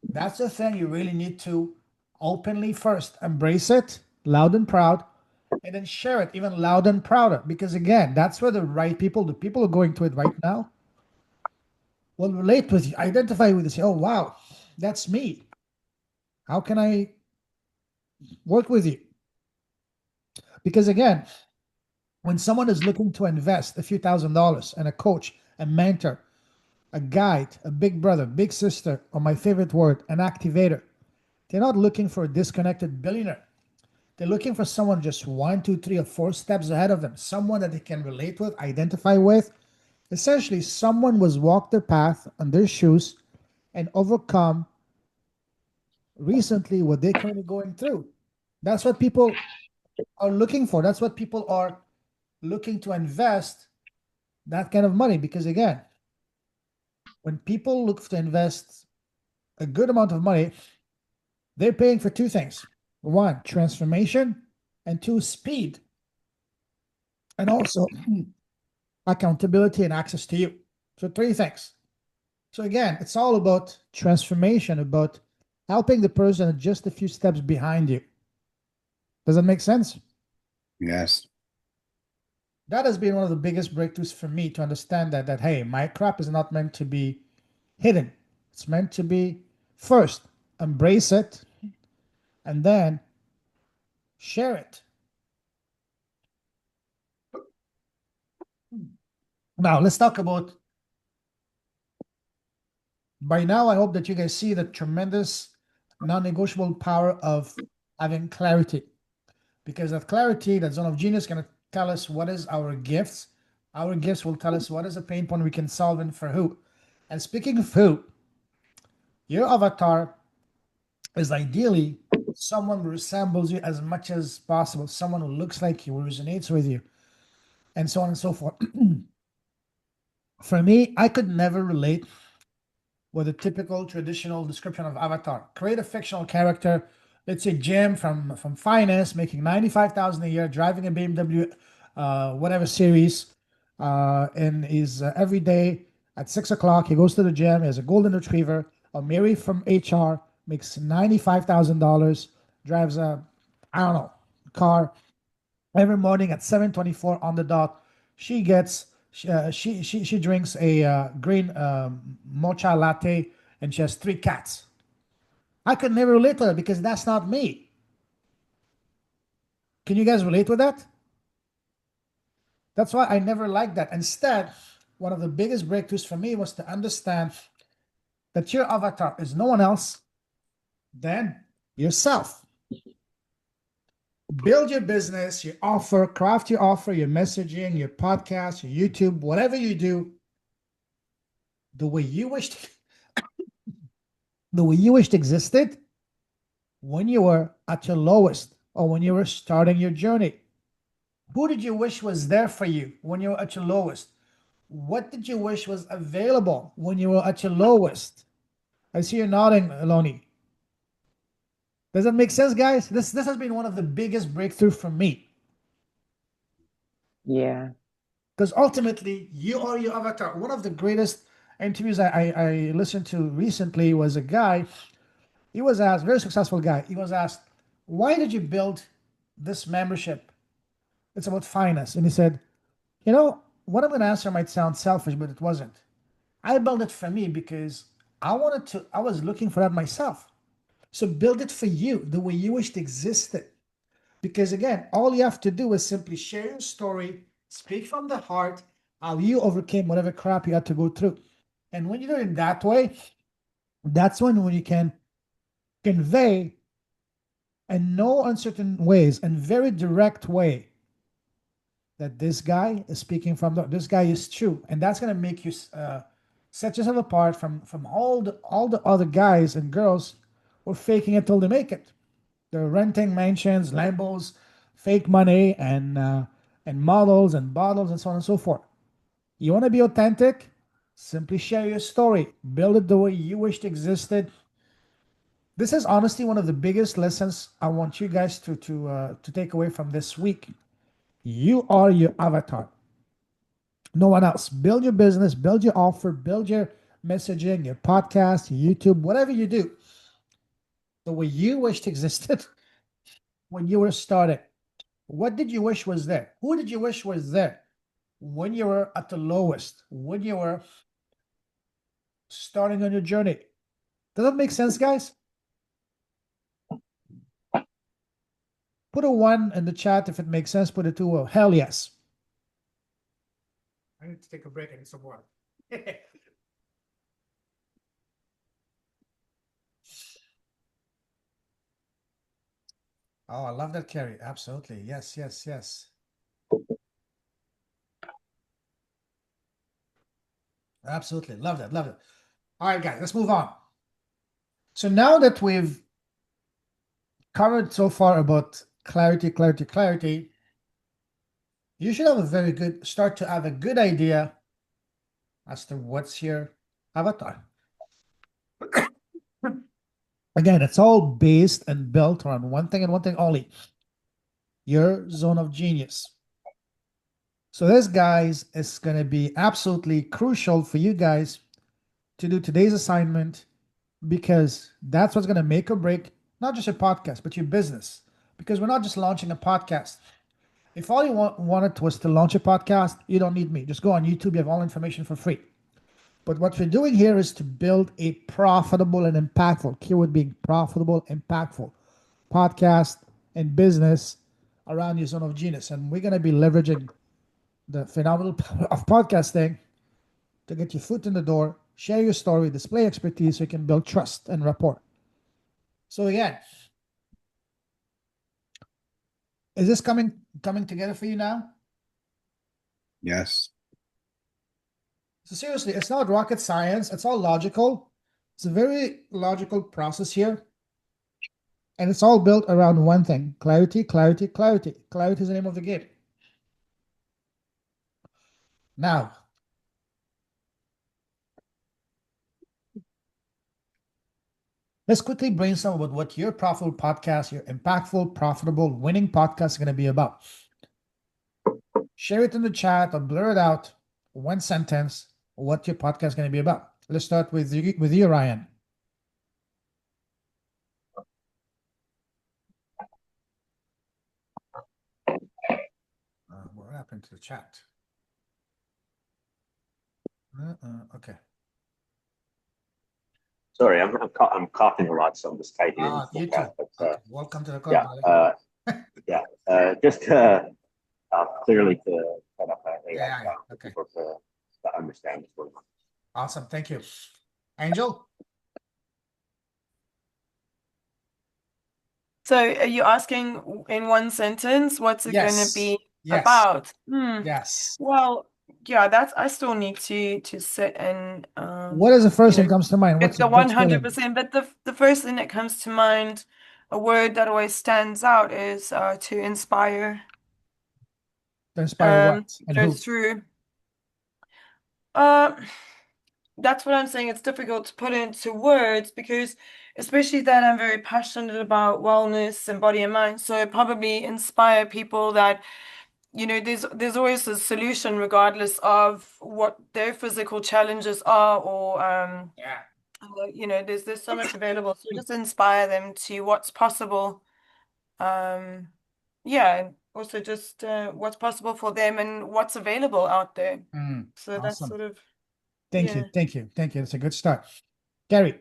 That's the thing you really need to openly first embrace it, loud and proud, and then share it even loud and prouder. Because again, that's where the people who are going through it right now, will relate with you, identify with you, say, oh, wow, that's me. How can I work with you? Because again, when someone is looking to invest a few $1,000s in a coach, a mentor, a guide, a big brother, big sister, or my favorite word, an activator, they're not looking for a disconnected billionaire. They're looking for someone just 1, 2, 3, or 4 steps ahead of them, someone that they can relate with, identify with. Essentially, someone was walked their path on their shoes and overcome recently what they're currently going through. That's what people are looking for. That's what people are looking to invest that kind of money. Because again, when people look to invest a good amount of money, they're paying for two things. One, transformation, and two, speed. And also accountability and access to you. So 3 things. So again, it's all about transformation, about helping the person just a few steps behind you. Does that make sense? Yes. That has been one of the biggest breakthroughs for me, to understand that hey, my crap is not meant to be hidden. It's meant to be, first, embrace it, and then share it. Now, let's talk about, by now, I hope that you guys see the tremendous non-negotiable power of having clarity. Because that clarity, that zone of genius, is going to tell us what is our gifts. Our gifts will tell us what is a pain point we can solve and for who. And speaking of who, your avatar is ideally someone who resembles you as much as possible, someone who looks like you, who resonates with you, and so on and so forth. For me, I could never relate with a typical traditional description of avatar. Create a fictional character, let's say Jim from finance, making $95,000 a year, driving a BMW, whatever series, and is every day at 6 o'clock he goes to the gym. He has a golden retriever. Or Mary from HR makes $95,000, drives a, I don't know, car. Every morning at 7:24 on the dot, she gets she drinks a green mocha latte, and she has 3 cats. I could never relate to her because that's not me. Can you guys relate with that? That's why I never liked that. Instead, one of the biggest breakthroughs for me was to understand that your avatar is no one else than yourself. Build your business, your offer, craft your offer, your messaging, your podcast, your YouTube, whatever you do, the way you wished, the way you wished existed when you were at your lowest or when you were starting your journey. Who did you wish was there for you when you were at your lowest? What did you wish was available when you were at your lowest? I see you nodding, Eloni. Does that make sense, guys? This has been one of the biggest breakthrough for me. Yeah. Because ultimately, you are your avatar. One of the greatest interviews I listened to recently was a guy. He was asked, very successful guy. He was asked, why did you build this membership? It's about finance. And he said, you know, what I'm going to answer might sound selfish, but it wasn't. I built it for me because I was looking for that myself. So build it for you the way you wished existed. Because again, all you have to do is simply share your story, speak from the heart, how you overcame whatever crap you had to go through. And when you do it in that way, that's when you can convey in no uncertain ways and very direct way that this guy is speaking from this guy is true, and that's gonna make you set yourself apart from all the other guys and girls who are faking it till they make it. They're renting mansions, Lambos, fake money, and models and bottles and so on and so forth. You want to be authentic? Simply share your story. Build it the way you wished existed. This is honestly one of the biggest lessons I want you guys to take away from this week. You are your avatar. No one else. Build your business, build your offer, build your messaging, your podcast, your YouTube, whatever you do, the way you wished existed when you were starting. What did you wish was there? Who did you wish was there when you were at the lowest, when you were starting on your journey? Does that make sense, guys? Put a 1 in the chat if it makes sense. Put a 2. Oh, hell yes. I need to take a break. I need some water. Oh, I love that, Carrie. Absolutely. Yes, yes, yes. Absolutely. Love that. Love it. All right, guys, let's move on. So now that we've covered so far about clarity, you should have a very good start to have a good idea as to what's your avatar. Again, it's all based and built on one thing and one thing only: your zone of genius. So this, guys, is going to be absolutely crucial for you guys to do today's assignment, because that's what's going to make or break not just your podcast, but your business. Because we're not just launching a podcast. If all you wanted was to launch a podcast, you don't need me. Just go on YouTube. You have all information for free. But what we're doing here is to build a profitable and impactful, keyword being profitable, impactful podcast and business around your zone of genius. And we're going to be leveraging the phenomenal power of podcasting to get your foot in the door, share your story, display expertise so you can build trust and rapport. So again, is this coming together for you now? Yes. So seriously, it's not rocket science. It's all logical. It's a very logical process here. And it's all built around one thing: clarity, clarity, clarity. Clarity is the name of the game. Now, let's quickly brainstorm about what your profitable podcast, your impactful, profitable, winning podcast is going to be about. Share it in the chat or blur it out. One sentence, what your podcast is going to be about. Let's start with you, Ryan. What happened to the chat? Okay. Sorry, I'm coughing a lot, so I'm just typing in. You too. Chat, but, okay. Welcome to the club. Yeah. Yeah, just clearly to set up an AI Yeah, account for okay. people to understand what's going on. Awesome. Thank you. Angel? So are you asking in one sentence, what's it going to Yes. be Yes. about? Yes. Well, yeah, that's I still need to sit and What is the first you thing know, comes to mind? it's What's the what's feeling? 100%, but the first thing that comes to mind, a word that always stands out is to inspire. To inspire what and You know, who? through that's what I'm saying. It's difficult to put into words because, especially that I'm very passionate about wellness and body and mind. So probably inspire people that, you know, there's always a solution regardless of what their physical challenges are, or Yeah. you know, there's so much available. So just inspire them to what's possible. Yeah, and also just what's possible for them and what's available out there. So that's Awesome. sort of Thank you. yeah. Thank you. Thank you. It's a good start. Gary?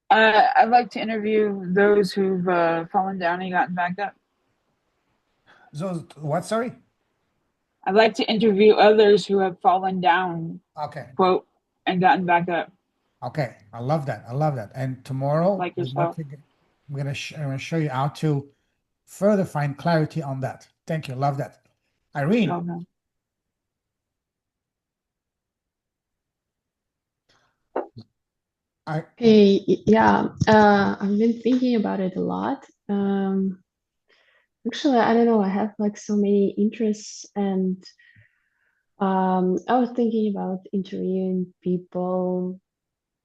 I'd like to interview those who've fallen down and gotten back up. So what? Sorry? I'd like to interview others who have fallen down, Okay. quote, and gotten back up, Okay. I love that. I love that. And tomorrow like we're yourself. gonna I'm gonna show you how to further find clarity on that. Thank you. Love that. Irene? Okay. Hey, yeah, I've been thinking about it a lot. Actually, I don't know, I have like so many interests, and I was thinking about interviewing people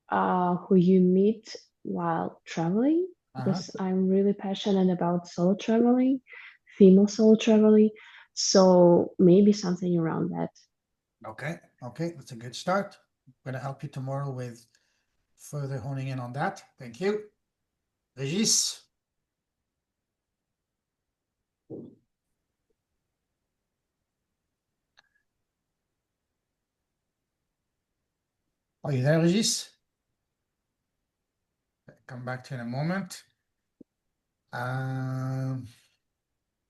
who you meet while traveling, because I'm really passionate about solo traveling, female solo traveling. So maybe something around that. Okay. Okay. That's a good start. I'm gonna help you tomorrow with further honing in on that. Thank you. Regis? Are you there, Regis? Come back to you in a moment.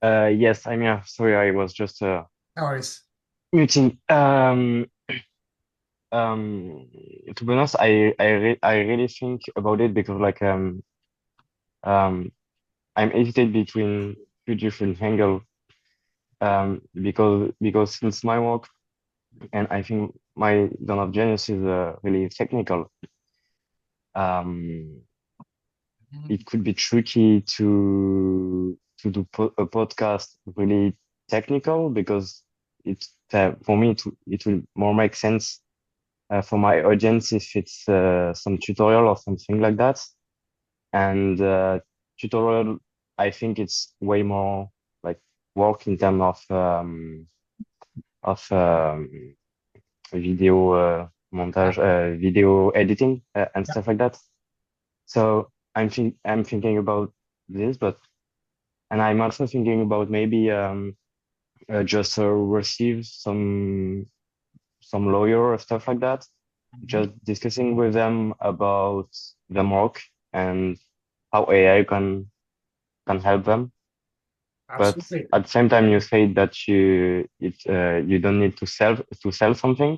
Yes, I'm here. Sorry, I was just No worries. muting. To be honest, I really think about it because I'm hesitant between two different angles. Because since my work, and I think my zone of genius is really technical. It could be tricky to do a podcast really technical, because it's for me it will more make sense for my audience if it's some tutorial or something like that. And tutorial, I think it's way more like work in terms of video montage, video editing, and stuff like that. So I'm thinking about this, and I'm also thinking about maybe just receive some lawyer or stuff like that, just discussing with them about the work and how AI can help them. Absolutely. But at the same time, you say that you don't need to sell something.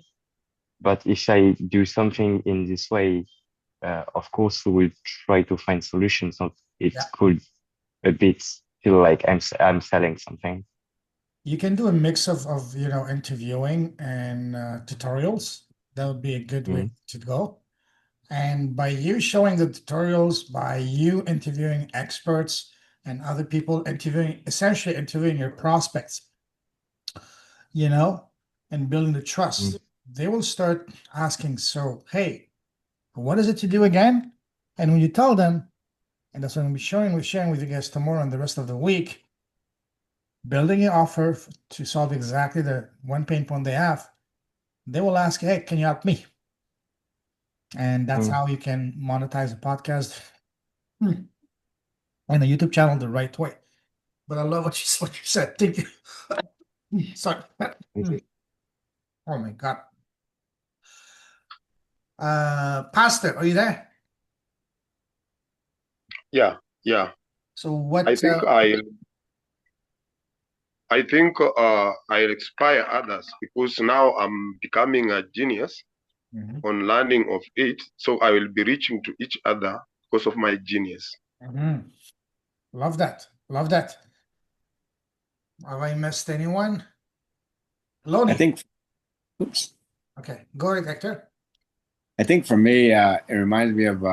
But if I do something in this way, of course, we will try to find solutions. So it could a bit feel like I'm selling something. You can do a mix of you know, interviewing and tutorials. That would be a good way to go. And by you showing the tutorials, by you interviewing experts and other people essentially interviewing your prospects, you know, and building the trust, they will start asking, so, hey, what is it to do again? And when you tell them, and that's what we're sharing with you guys tomorrow and the rest of the week, building an offer to solve exactly the one pain point they have, they will ask, hey, can you help me? And that's how you can monetize a podcast and a YouTube channel the right way. But I love what you said. Thank you. Sorry. Oh my God. Pastor, are you there? Yeah, Yeah, So what? I think I'll inspire others because now I'm becoming a genius Mhm, on learning of it. So I will be reaching to each other because of my genius. mhm. Love that. Love that. Have I missed anyone? I Lonnie. think, oops. Okay, go ahead, Hector. I think for me, it reminds me of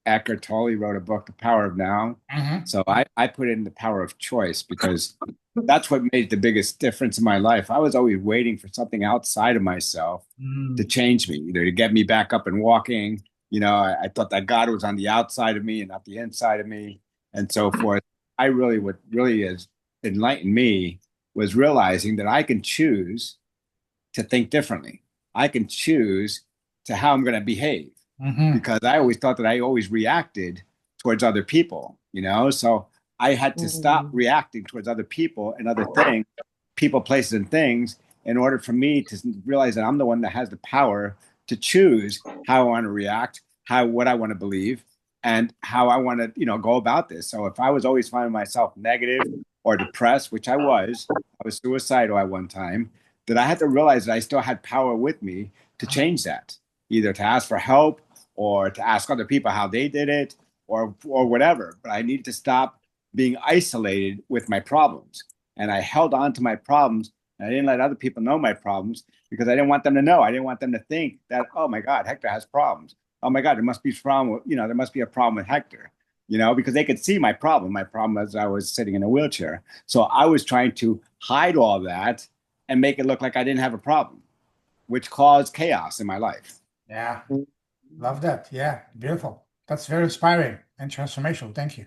Eckhart Tolle wrote a book, The Power of Now. Mhm. So I put in the power of choice because that's what made the biggest difference in my life. I was always waiting for something outside of myself to Mm. change me, either to get me back up and walking. I thought that God was on the outside of me and not the inside of me, and so forth. What really has enlightened me was realizing that I can choose to think differently. I can choose to how I'm going to behave Mhm. because I always thought that I always reacted towards other people, So I had to stop Mm. reacting towards other people and other things, people, places, and things in order for me to realize that I'm the one that has the power to choose how I want to react, what I want to believe, and how I want to, go about this. So if I was always finding myself negative or depressed, which I was suicidal at one time, that I had to realize that I still had power with me to change that, either to ask for help or to ask other people how they did it or whatever. But I needed to stop being isolated with my problems. And I held on to my problems and I didn't let other people know my problems because I didn't want them to know. I didn't want them to think that, oh my God, Hector has problems. Oh my God, there must be there must be a problem with Hector, because they could see my problem. My problem was I was sitting in a wheelchair. So I was trying to hide all that and make it look like I didn't have a problem, which caused chaos in my life. Yeah, Mm. love that. Yeah, beautiful. That's very inspiring and transformational. Thank you.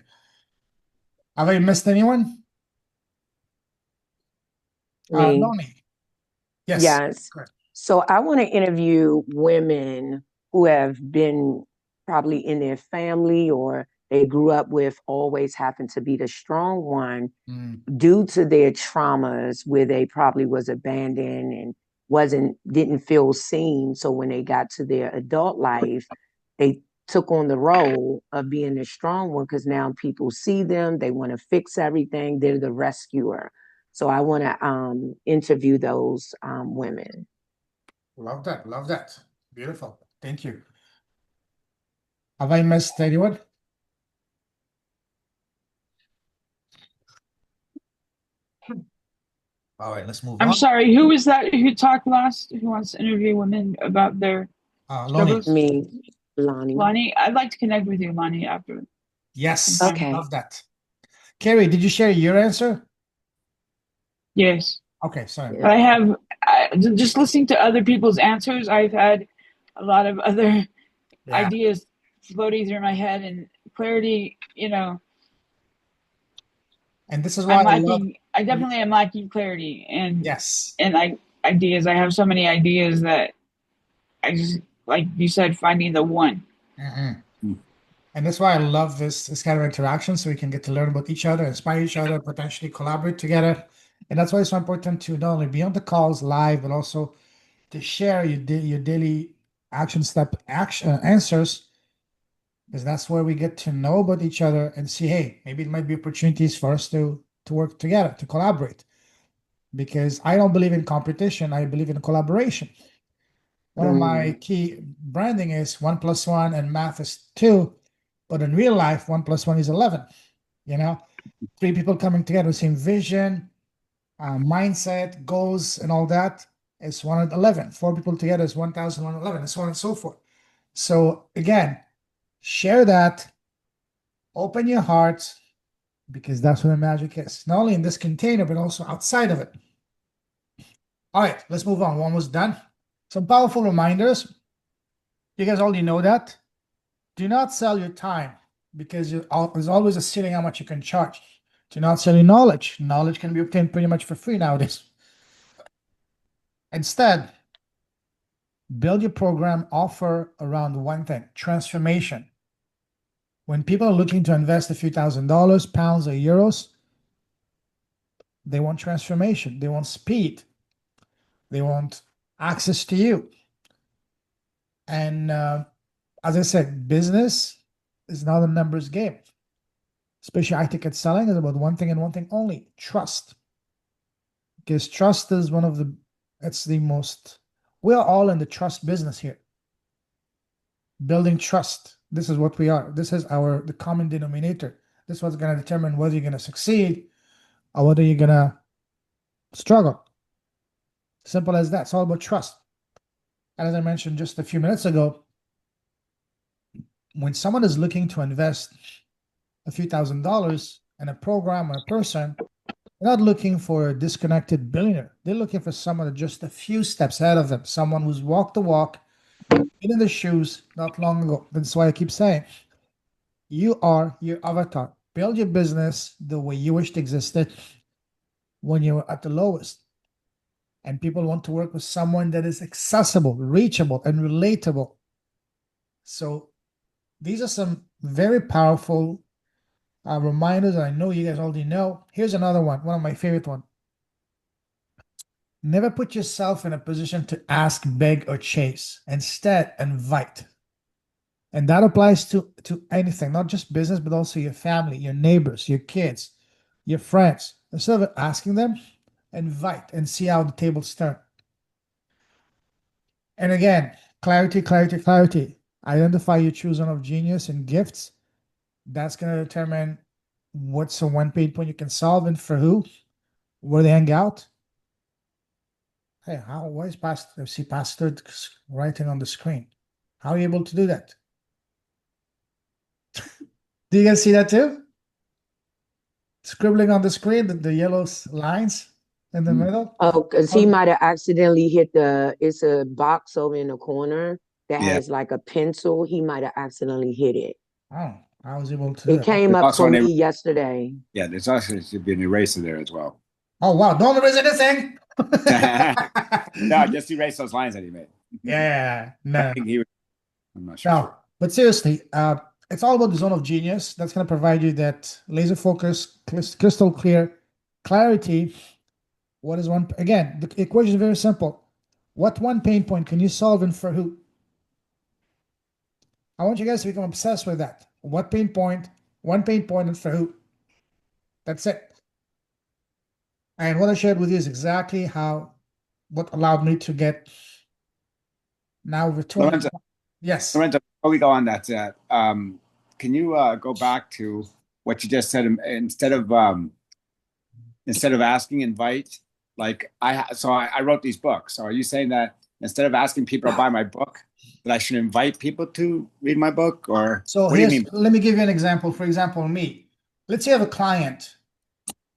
Have I missed anyone? Me. Lonnie. Yes. Yes. Correct. So I want to interview women who have been probably in their family or they grew up with always having to be the strong one Mm. due to their traumas where they probably was abandoned and didn't feel seen. So when they got to their adult life, they took on the role of being the strong one because now people see them, they want to fix everything, they're the rescuer. So I want to interview those women. Love that. Love that. Beautiful. Thank you. Have I missed anyone? All right, let's move I'm on. sorry, who was that who talked last? Who wants to interview women about their Lonnie. struggles? Me, Lonnie. Lonnie, I'd like to connect with you, Lonnie, after Yes. some time. Okay. Love that. Carrie, did you share your answer? Yes. Okay, sorry. But just listening to other people's answers, I've had a lot of other Yeah. ideas floating through my head and clarity, And this is why I love. I definitely am lacking clarity Yes. and ideas. I have so many ideas that I just, like you said, finding the one. Mhm. And that's why I love this kind of interaction, so we can get to learn about each other, inspire each other, potentially collaborate together. And that's why it's so important to not only be on the calls live, but also to share your daily action answers, because that's where we get to know about each other and see, hey, maybe it might be opportunities for us to work together, to collaborate. Because I don't believe in competition, I believe in collaboration. One of my key branding is 1+1 and math is 2, but in real life, 1+1 is 11. Three people coming together, same vision, mindset, goals, and all that is 111. Four people together is 1,111, and so on and so forth. So again, share that, open your heart, because that's where the magic is. Not only in this container, but also outside of it. All right, let's move on. We're almost done. Some powerful reminders. You guys already know that. Do not sell your time, because there's always a ceiling how much you can charge. Do not sell your knowledge. Knowledge can be obtained pretty much for free nowadays. Instead, build your program offer around one thing: transformation. When people are looking to invest a few $1,000s, pounds, or euros, they want transformation. They want speed. They want access to you. And as I said, business is not a numbers game. especially high ticket selling, is about one thing and one thing only: trust. Because trust is one of the, it's the most, we are all in the trust business here. Building trust. This is what we are. This is the common denominator. This is what's going to determine whether you're going to succeed or whether you're going to struggle. Simple as that. It's all about trust. And as I mentioned just a few minutes ago, when someone is looking to invest a few $1,000s in a program or a person, they're not looking for a disconnected billionaire. They're looking for someone just a few steps ahead of them, someone who's walked the walk, been in the shoes not long ago. That's why I keep saying, you are your avatar. Build your business the way you wished existed when you were at the lowest. And people want to work with someone that is accessible, reachable, and relatable. So these are some very powerful reminders that I know you guys already know. Here's another one of my favorite ones. Never put yourself in a position to ask, beg, or chase. Instead, invite. And that applies to anything, not just business, but also your family, your neighbors, your kids, your friends. Instead of asking them, invite and see how the tables turn. And again, clarity, clarity, clarity. Identify your true zone of genius and gifts. That's going to determine what's the one pain point you can solve and for who, where they hang out. Hey, why is Pastor, see Pastor writing on the screen? How are you able to do that? Do you guys see that too? Scribbling on the screen, the yellow lines in the middle. Oh, because he might have accidentally hit it's a box over in the corner that Yeah. has like a pencil. He might have accidentally hit it. Oh, I was able to do It that. came up also for an- me yesterday. Yeah, there's also should be an eraser there as well. Oh, wow. Don't erase anything. No, just erase those lines that he made. Yeah, no. I think he was, I'm not sure. No, but seriously, it's all about the zone of genius. That's going to provide you that laser focus, crystal clear clarity. What is one? Again, the equation is very simple. What one pain point can you solve and for who? I want you guys to become obsessed with that. What pain point, one pain point, and for who? That's it. And what I shared with you is exactly what allowed me to get now over 200. Lorenzo, Yes. Lorenzo, before we go on that, can you go back to what you just said? Instead of asking, invite. Like I wrote these books. So are you saying that instead of asking people to buy my book, that I should invite people to read my book? Or So what do you mean? let me give you an example. For example, me. Let's say you have a client.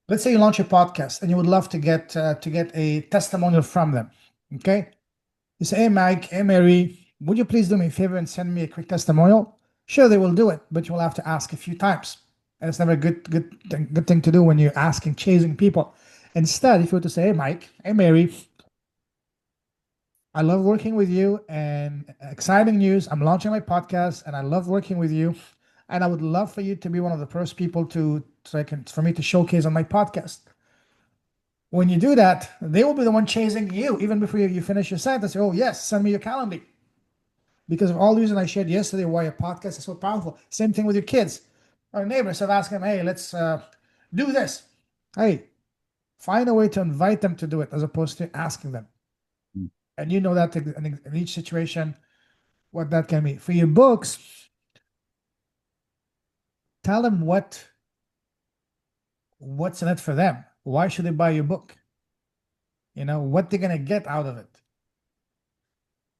Let's say you launch a podcast and you would love to get a testimonial from them. Okay. You say, hey, Mike, hey, Mary, would you please do me a favor and send me a quick testimonial? Sure, they will do it, but you will have to ask a few times. And it's never a good thing to do when you're asking, chasing people. Instead, if you were to say, hey, Mike, hey, Mary, I love working with you, and exciting news, I'm launching my podcast and I love working with you. And I would love for you to be one of the first people for me to showcase on my podcast. When you do that, they will be the one chasing you even before you finish your sentence. Oh, yes, send me your calendar. Because of all the reasons I shared yesterday why a podcast is so powerful. Same thing with your kids or neighbors. I've asked them, hey, let's do this. Hey, find a way to invite them to do it as opposed to asking them. And you know that in each situation, what that can be. For your books, tell them what's in it for them. Why should they buy your book? You know, what they're going to get out of it.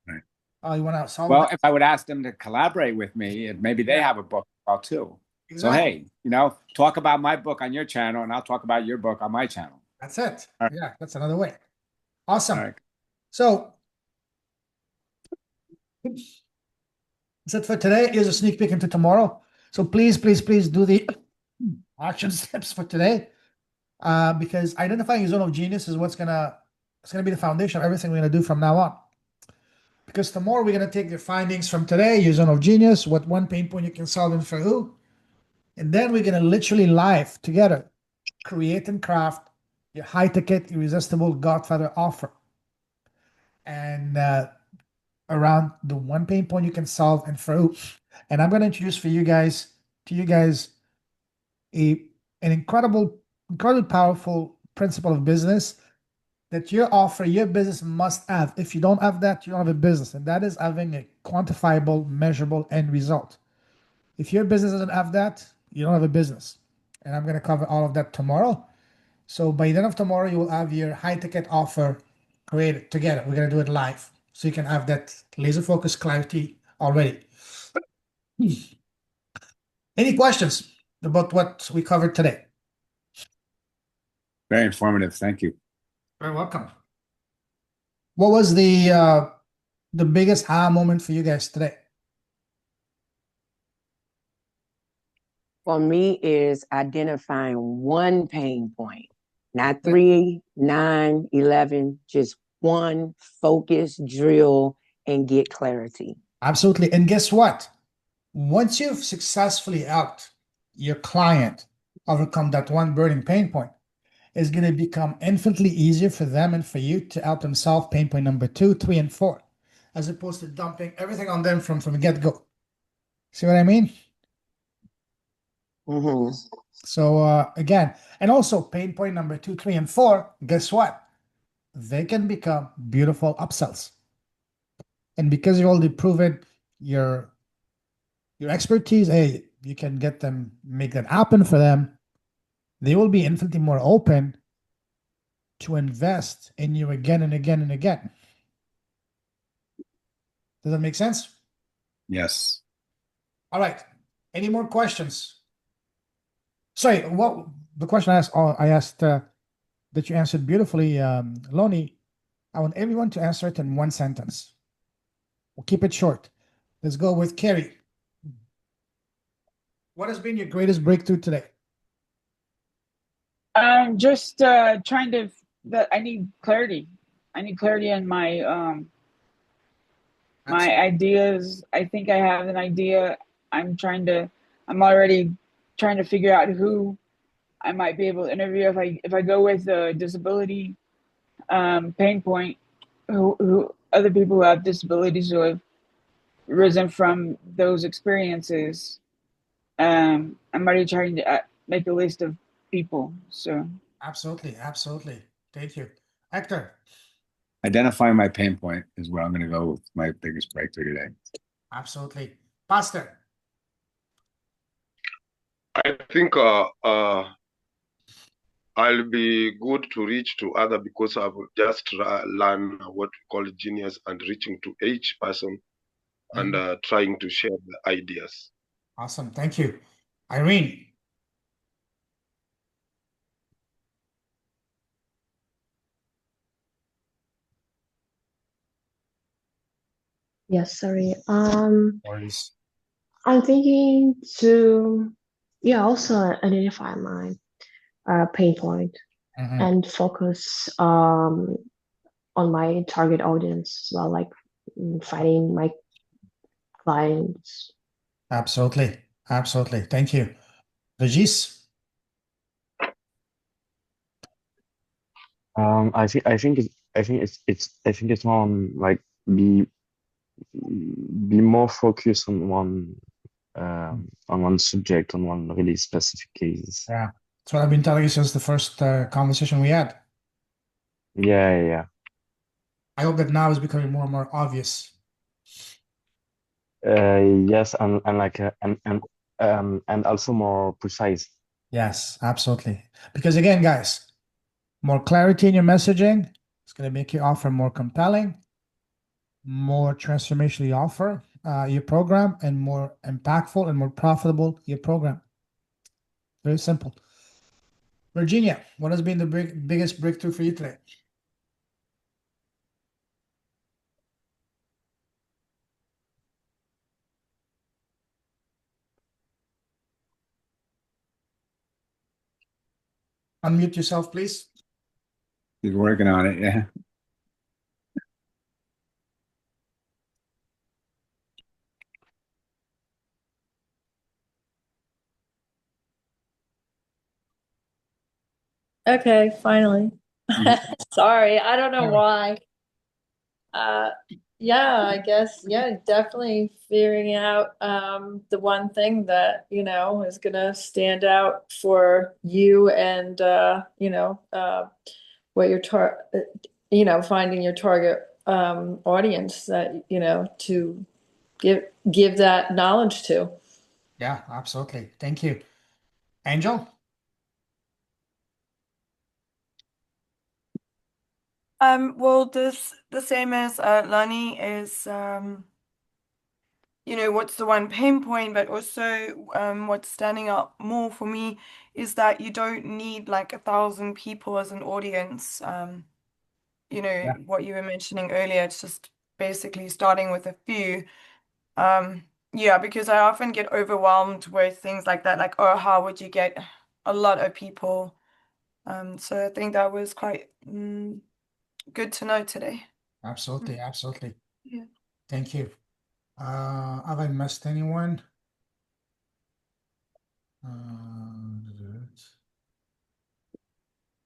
Right. Oh, you want to solve Well, that? if I would ask them to collaborate with me, maybe they have a book out too. Exactly. So, hey, talk about my book on your channel and I'll talk about your book on my channel. That's it. All right. Yeah, that's another way. Awesome. All right. So that's it for today. Here's a sneak peek into tomorrow. So please, please, please do the action steps for today. Because identifying your zone of genius is it's gonna be the foundation of everything we're gonna do from now on. Because tomorrow we're gonna take the findings from today, your zone of genius, what one pain point you can solve and for who, and then we're gonna literally live together create and craft your high ticket, irresistible Godfather offer, and around the one pain point you can solve and for who. And I'm gonna introduce to you guys an incredibly powerful principle of business that your business must have. If you don't have that, you don't have a business, and that is having a quantifiable, measurable end result. If your business doesn't have that, you don't have a business. And I'm going to cover all of that tomorrow. So by the end of tomorrow, you will have your high ticket offer created together. We're going to do it live. So you can have that laser focus clarity already. Any questions about what we covered today? Very informative. Thank you. Very welcome. What was the biggest aha moment for you guys today? For me is identifying one pain point, not 3, 9, 11, just one focus, drill, and get clarity. Absolutely. And guess what? Once you've successfully helped your client overcome that one burning pain point, it's going to become infinitely easier for them and for you to help them solve pain point number 2, 3, and 4, as opposed to dumping everything on them from the get-go. See what I mean? Mm-hmm. So again, and also pain point number 2, 3, and 4, guess what? They can become beautiful upsells. And because you've already proven your expertise, hey, you can get them, make that happen for them. They will be infinitely more open to invest in you again and again and again. Does that make sense? Yes. All right. Any more questions? Sorry, what the question I asked that you answered beautifully, Loni. I want everyone to answer it in one sentence. We'll keep it short. Let's go with Carrie. What has been your greatest breakthrough today? I'm just trying to that I need clarity. I need clarity in my my ideas. I think I have an idea. I'm already trying to figure out who I might be able to interview if I go with a disability pain point, who other people who have disabilities who have risen from those experiences. I'm already trying to make a list of people. So Absolutely. Thank you. Hector. Identifying my pain point is where I'm going to go with my biggest breakthrough today. Absolutely. Pastor. I think I'll be good to reach to other because I've just learned what we call genius and reaching to each person and trying to share the ideas. Awesome. Thank you. Irene. Yes, sorry. Worries. I'm thinking to, also identify my pain point and focus on my target audience as well, like finding my clients. Absolutely. Thank you. Regis. I think it's more on like be more focused on one subject, on one really specific case. Yeah. That's what I've been telling you since the first conversation we had. Yeah. I hope that now is becoming more and more obvious. Yes, and like and also more precise. Yes, absolutely. Because again, guys, more clarity in your messaging is going to make your offer more compelling, more transformationally offer your program, and more impactful and more profitable your program. Very simple. Virginia, what has been the biggest breakthrough for you today? Unmute yourself, please. He's working on it. Yeah. Okay, finally. Sorry, I don't know why. yeah, I guess, yeah, definitely figuring out the one thing that, you know, is gonna stand out for you and what your finding your target audience that, you know, to give that knowledge to. Yeah, absolutely. Thank you. Angel? Well, this the same as Lani is you know, what's the one pain point, but also what's standing out more for me is that you don't need like 1,000 people as an audience. You know, Yeah. what you were mentioning earlier, it's just basically starting with a few. Yeah, because I often get overwhelmed with things like that, like, oh, how would you get a lot of people? So I think that was quite good to know today. Absolutely, absolutely. Yeah. Thank you. Have I missed anyone?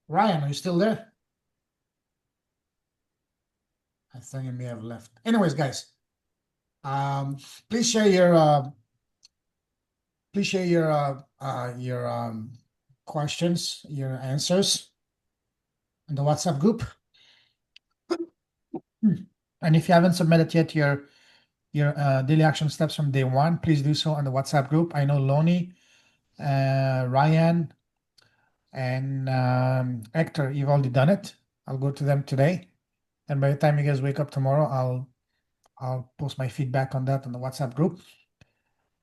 Ryan, are you still there? I think he may have left. Anyways, guys, please share your questions, your answers in the WhatsApp group. And if you haven't submitted yet your daily action steps from day one, please do so on the WhatsApp group. I know Lonnie, Ryan, and Hector, you've already done it. I'll go to them today, and by the time you guys wake up tomorrow, I'll post my feedback on that on the WhatsApp group.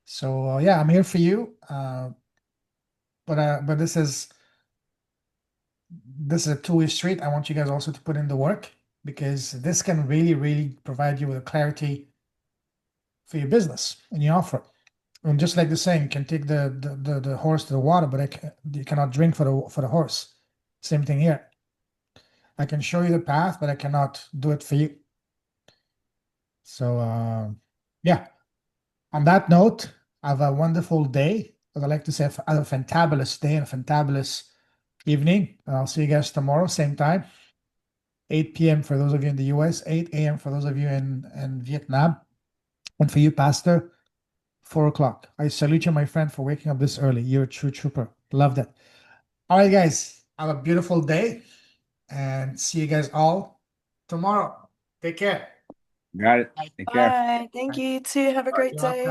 So yeah, I'm here for you. But this is a two-way street. I want you guys also to put in the work, because this can really provide you with a clarity for your business and your offer. And just like the saying, you can take the horse to the water, but you cannot drink for the horse. Same thing here. I can show you the path, but I cannot do it for you. So yeah. On that note, have a wonderful day. As I like to say, have a fantabulous day and a fantabulous evening. And I'll see you guys tomorrow, same time, 8 p.m. for those of you in the US, 8 a.m. for those of you in Vietnam. And for you, Pastor, 4 o'clock. I salute you, my friend, for waking up this early. You're a true trooper. Love that. All right, guys, have a beautiful day and see you guys all tomorrow. Take care. Got it. Take care. Bye. Thank you too. Have a great You're welcome. day.